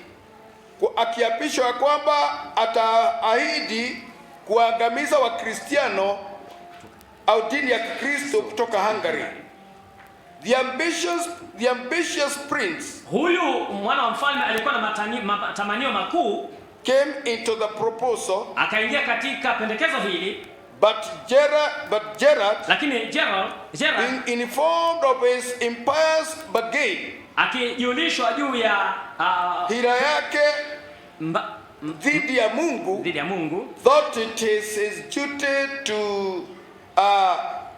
akiapishwa kwamba ataahidi kuangamiza Wakristiano au dini ya Kristo kutoka Hungary. The ambitious prince, huyu mwana wa mfalme alikuwa na matamanio makuu, came into the proposal, akaingia katika pendekezo hili, but Gerard, lakini Gerard being informed of his impious bargain, akijulishwa juu ya hila yake dhidi ya Mungu, thought it is his duty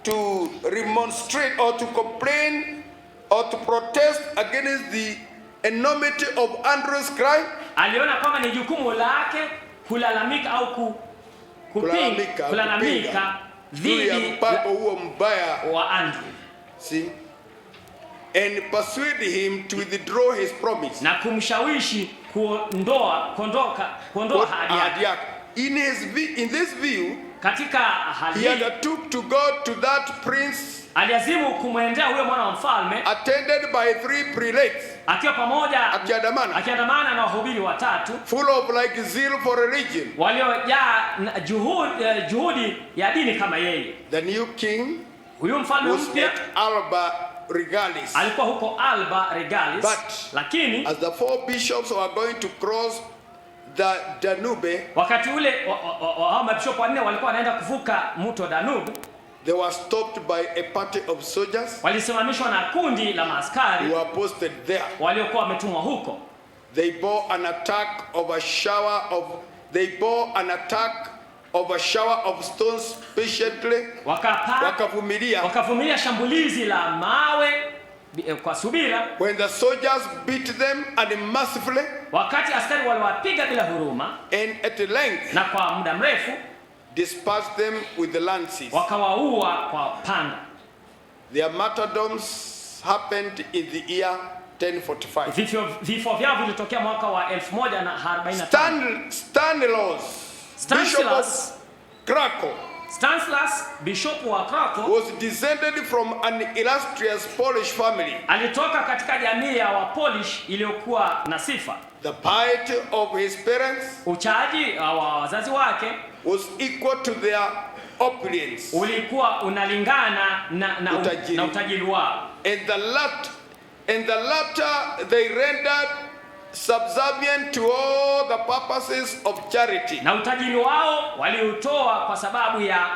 to remonstrate or to complain or to protest against the enormity of Andrew's crime. Aliona kama ni jukumu lake kulalamika au kulalamika dhidi ya mpango huo mbaya wa Andrew. See? And persuade him to withdraw his promise. Na kumshawishi kuondoa ahadi yake. In this view, katika hali he undertook to go to that prince, aliazimu kumwendea huyo mwana wa mfalme, attended by 3 prelates, akiwa pamoja akiandamana na wahubiri watatu, full of like zeal for religion, waliojaa juhudi ya dini kama yeye. The new king, huyo mfalme mpya, Alba Regalis, alikuwa huko Alba Regalis, but lakini as the 4 bishops were going to cross the Danube, wakati ule hao mabishop wanne walikuwa wanaenda kuvuka mto Danube, they were stopped by a party of soldiers, walisimamishwa na kundi la maaskari who were posted there. waliokuwa wametumwa huko. They bore an attack of a shower of stones patiently. Wakavumilia shambulizi la mawe kwa subira. When the soldiers beat them unmercifully, wakati askari waliwapiga bila huruma, and at length, na kwa muda mrefu, dispersed them with the lances. Wakawaua kwa panga. Their martyrdoms happened in the year 1045. Vifo vyao vilitokea mwaka wa 1045. Stanislaus, bishop wa Krakow, was descended from an illustrious Polish family. Alitoka katika jamii ya Polish iliyokuwa na sifa. The piety of his parents, uchaji wa wazazi wake, was equal to their opulence. Ulikuwa unalingana na utajiri wao. And the latter they rendered subservient to all the purposes of charity. Na utajiri wao waliutoa kwa sababu ya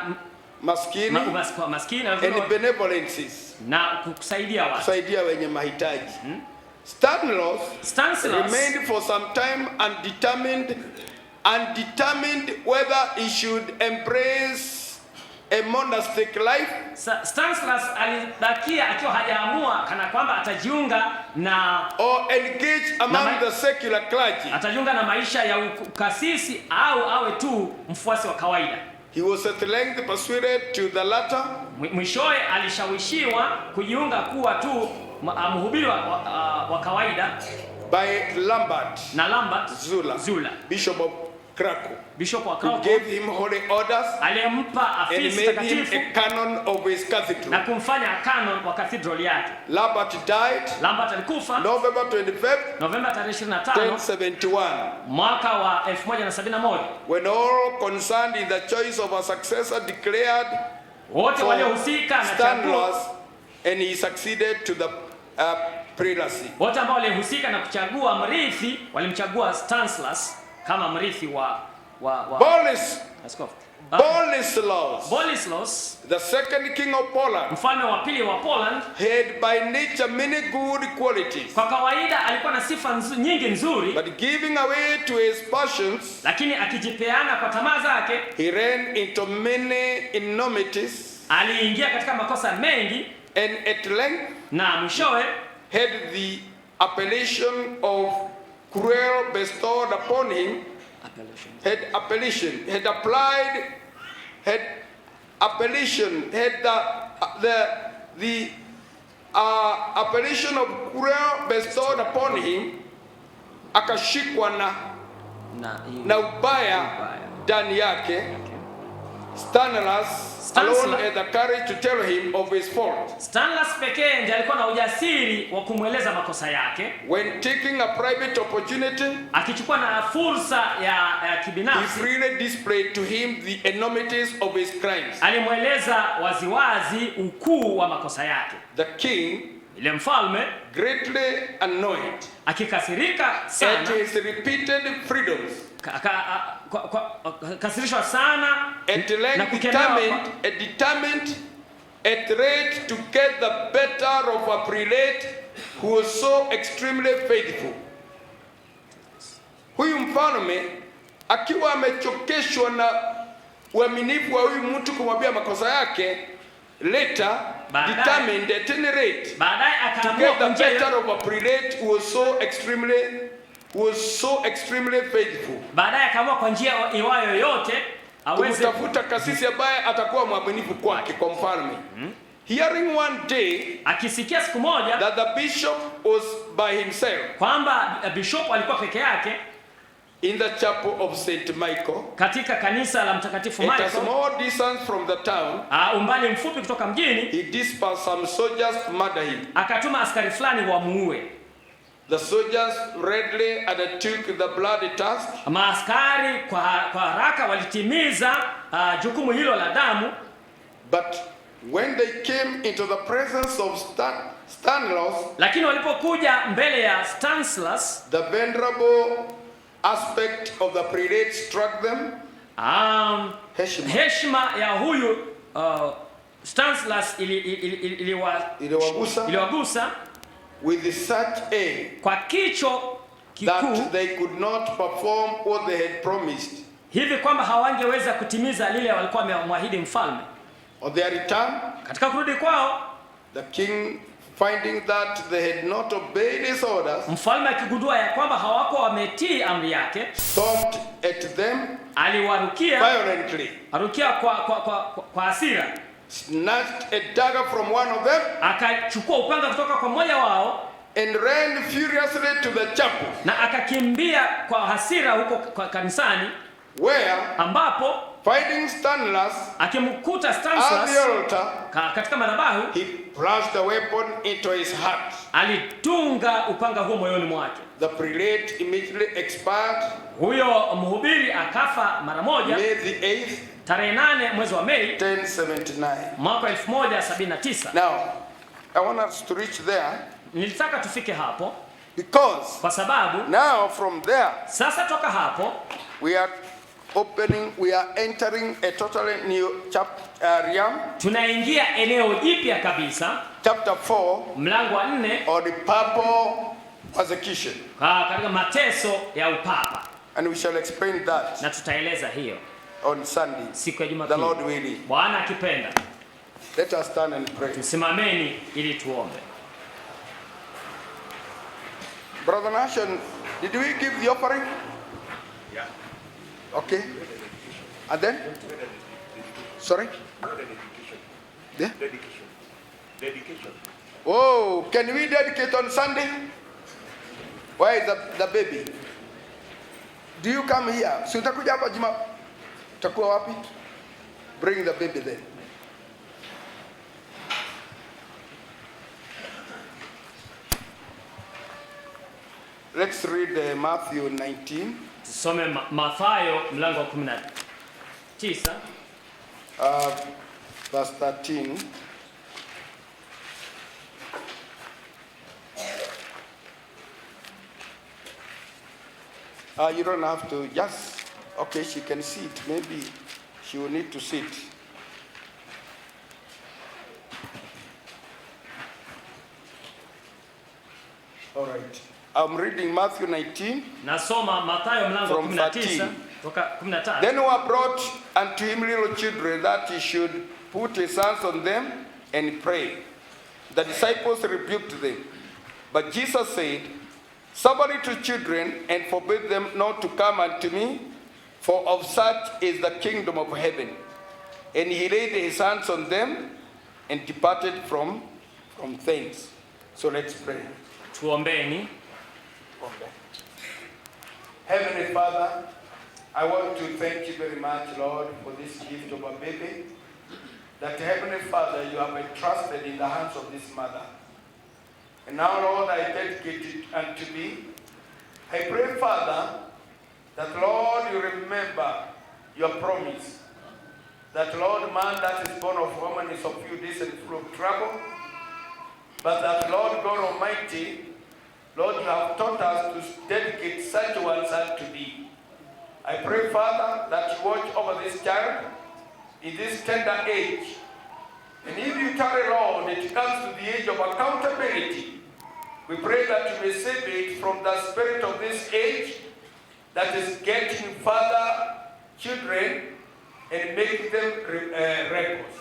maskini and benevolences, na kusaidia watu, kusaidia wenye mahitaji. Stanislaus remained for some time undetermined whether he should embrace a monastic life. Stanislaus alibakia akiwa hajaamua kana kwamba atajiunga na or engage among the secular clergy. Atajiunga na maisha ya ukasisi au awe tu mfuasi wa kawaida. He was at length persuaded to the latter. Mwishowe alishawishiwa kujiunga kuwa tu mhubiri wa kawaida by Lambert Zula, Bishop of Krakow, who gave him holy orders alimpa afisi takatifu, a canon of his cathedral, na kumfanya canon wa cathedral yake. Lambert alikufa November 25th, November 25, 1071, mwaka wa 1071, when all concerned in the choice of a successor declared wote waliohusika na Stanislaus, and he succeeded to the prelacy. Wote ambao walihusika na kuchagua mrithi walimchagua Stanislaus kama mrithi wa Bolesław, the second king of Poland, mfalme wa pili wa Poland, had by nature many good qualities. Kwa kawaida alikuwa na sifa nyingi nzuri, but giving away to his passions, lakini akijipeana kwa tamaa zake, he ran into many enormities, aliingia katika makosa mengi, and at length, na mwishowe, had the appellation of cruel bestowed upon him, had the appellation of cruel bestowed upon him, akashikwa na ubaya ndani yake. Stanislaus alone had the courage to tell him of his fault. Stanislaus pekee ndiye alikuwa na ujasiri wa kumweleza makosa yake. When taking a private opportunity, akichukua na fursa ya kibinafsi, he freely displayed to him the enormities of his crimes. Alimweleza waziwazi ukuu wa makosa yake. The king, ile mfalme, greatly annoyed, akikasirika sana at his repeated freedoms, kasirishwa sana, na determined at rate to get the better of a prelate who was so extremely faithful. Huyu mfalme akiwa amechokeshwa na uaminifu wa huyu mtu kumwambia makosa yake, later determined at any rate to get the better of a prelate who was so extremely faithful. Baadaye akaamua kwa njia iwayo yote aweze kutafuta kasisi ambaye atakuwa mwaminifu kwake, kwa mfalme. Hearing one day, akisikia siku moja, that the bishop was by himself, kwamba bishop alikuwa peke yake in the chapel of St. Michael, katika kanisa la Mtakatifu Michael, at a small distance from the town, umbali mfupi kutoka mjini, he dispatched some soldiers to murder him. Akatuma askari fulani wamuue. The soldiers readily undertook the bloody task. Maaskari kwa haraka walitimiza jukumu hilo la damu. But when they came into the presence of Stanislaus, lakini walipokuja mbele ya Stanislaus, the venerable aspect of the prelate struck them? Heshima ya huyu Stanislaus iliwagusa with such a kwa kicho kikuu that they could not perform what they had promised. Hivi kwamba hawangeweza kutimiza lile walikuwa wamemwahidi mfalme. On their return, katika kurudi kwao, the king, finding that they had not obeyed his orders, mfalme akigundua ya kwamba hawakuwa wametii amri yake, stormed at them, aliwarukia violently, arukia kwa hasira, snatched a dagger from one of them, akachukua upanga kutoka kwa mmoja wao, and ran furiously to the chapel, na akakimbia kwa hasira huko kwa kanisani, where ambapo finding Stanislaus akimkuta Stanislaus at the altar, katika madhabahu, he plunged the weapon into his heart. Alitunga upanga huo moyoni mwake. The prelate immediately expired. Huyo mhubiri akafa mara moja. May the 8th, tarehe 8 mwezi wa Mei 1079. mwaka 1079. Now, I want us to reach there. Nilitaka tufike hapo Because kwa sababu now from there, sasa toka hapo we are entering a totally new realm. Tunaingia eneo jipya kabisa. Chapter 4, mlango wa 4, or the papal persecution. Katika mateso ya upapa. And we shall explain that. Na tutaeleza hiyo on Sunday, siku ya Jumapili, the Lord willing. Bwana akipenda. Let us stand and pray. Tusimameni ili tuombe. Brother Nation, did we give the offering? Yeah. Okay. And then? Sorry? Yeah? Dedication. Oh, can we dedicate on Sunday? Where is the baby? Do you come here? So utakuja hapa Juma. Utakuwa wapi? Bring the baby there. Let's read Matthew 19. Tusome Mathayo mlango wa 19. Verse 13. You don't have to just, okay, she can sit. Maybe she will need to sit. All right. I'm reading Matthew 19. Nasoma Mathayo mlango wa 19 toka 15. Then were brought unto him little children, that he should put his hands on them and pray. The disciples rebuked them. But Jesus said, suffer little children, and forbid them not to come unto me, for of such is the kingdom of heaven. And he laid his hands on them and departed from thence. So let's pray. Tuombeni. Heavenly Father, I want to thank you very much, Lord, for this gift of a baby, that Heavenly Father, you have entrusted in the hands of this mother. And now, Lord, I dedicate it unto thee. I pray, Father, that, Lord, you remember your promise, that, Lord, man that is born of woman is of few days and full of trouble, but that, Lord God Almighty, Lord, you have taught us to dedicate such ones unto thee. I pray, Father, that you watch over this child in this tender age. And if you tarry, Lord, it comes to the age of accountability, we pray that you may save it from the spirit of this age that is getting further children and making them rebels,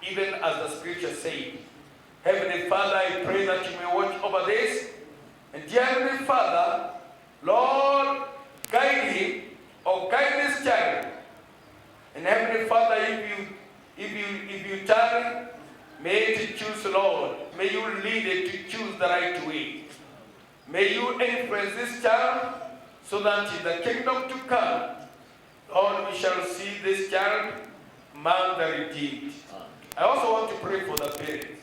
even as the scripture says. Heavenly Father, I pray that you may watch over this. And dear Heavenly Father, Lord, guide him or guide this child. And Heavenly Father, if you tarry, may it choose, Lord. May you lead it to choose the right way. May you influence this child so that in the kingdom to come, Lord, we shall see this child man the redeemed. I also want to pray for the parents.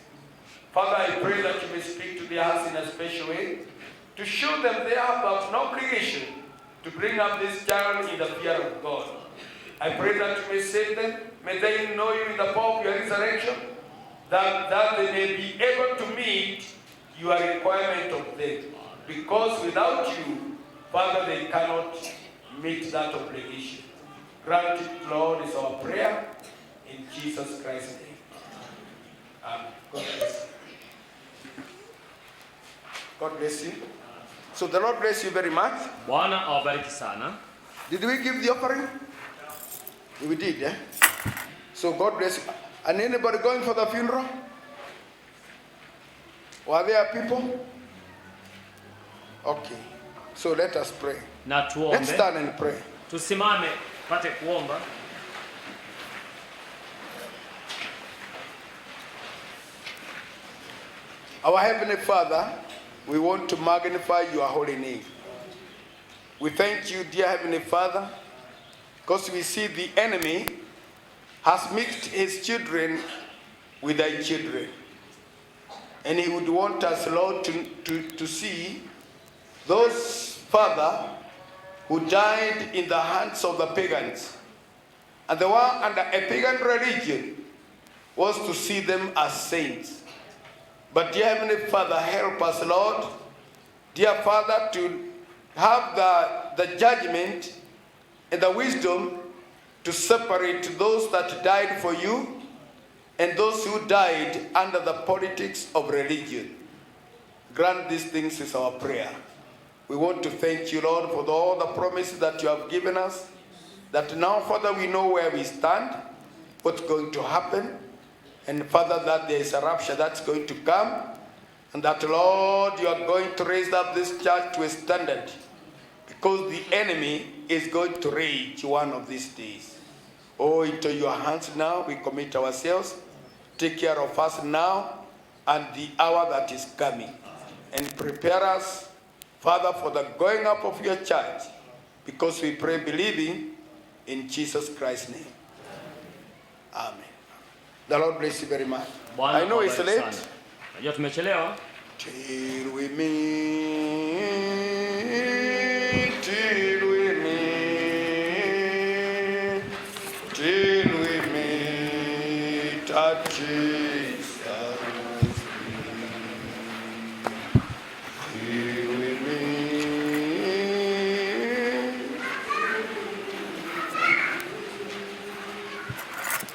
Father, I pray that you may speak to their hearts in a special way, to show them they have an obligation to bring up this child in the fear of God. I pray that you may save them. May they know you in the power of your resurrection, that they may be able to meet your requirement of them. Because without you, Father, they cannot meet that obligation. Grant it, Lord, is our prayer in Jesus Christ's name. Amen. God bless you. God bless you. So the Lord bless you very much. Bwana awabariki sana. Did we give the offering? We did, eh? So God bless you. And anybody going for the funeral? Were there people? Okay. So let us pray. Na tuombe. Let's stand and pray. Tusimame pate kuomba. Our Heavenly Father, we want to magnify your holy name. We thank you, dear Heavenly Father, because we see the enemy has mixed his children with thy children. And he would want us, Lord, to see those, Father, who died in the hands of the pagans. And the one under a pagan religion was to see them as saints. But dear Heavenly Father, help us, Lord, dear Father, to have the judgment and the wisdom to separate those that died for you and those who died under the politics of religion. Grant these things is our prayer. We want to thank you, Lord, for all the promises that you have given us, that now, Father, we know where we stand, what's going to happen, and Father, that there is a rapture that's going to come, and that, Lord, you are going to raise up this church to a standard, because the enemy is going to rage one of these days. Oh, into your hands now we commit ourselves. Take care of us now and the hour that is coming. And prepare us, Father, for the going up of your church, because we pray believing in Jesus Christ's name. Amen. The Lord bless you very much. I know it's late. Till we meet, till we meet, till we meet at Jesus' feet. Till we meet.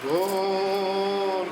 Oh.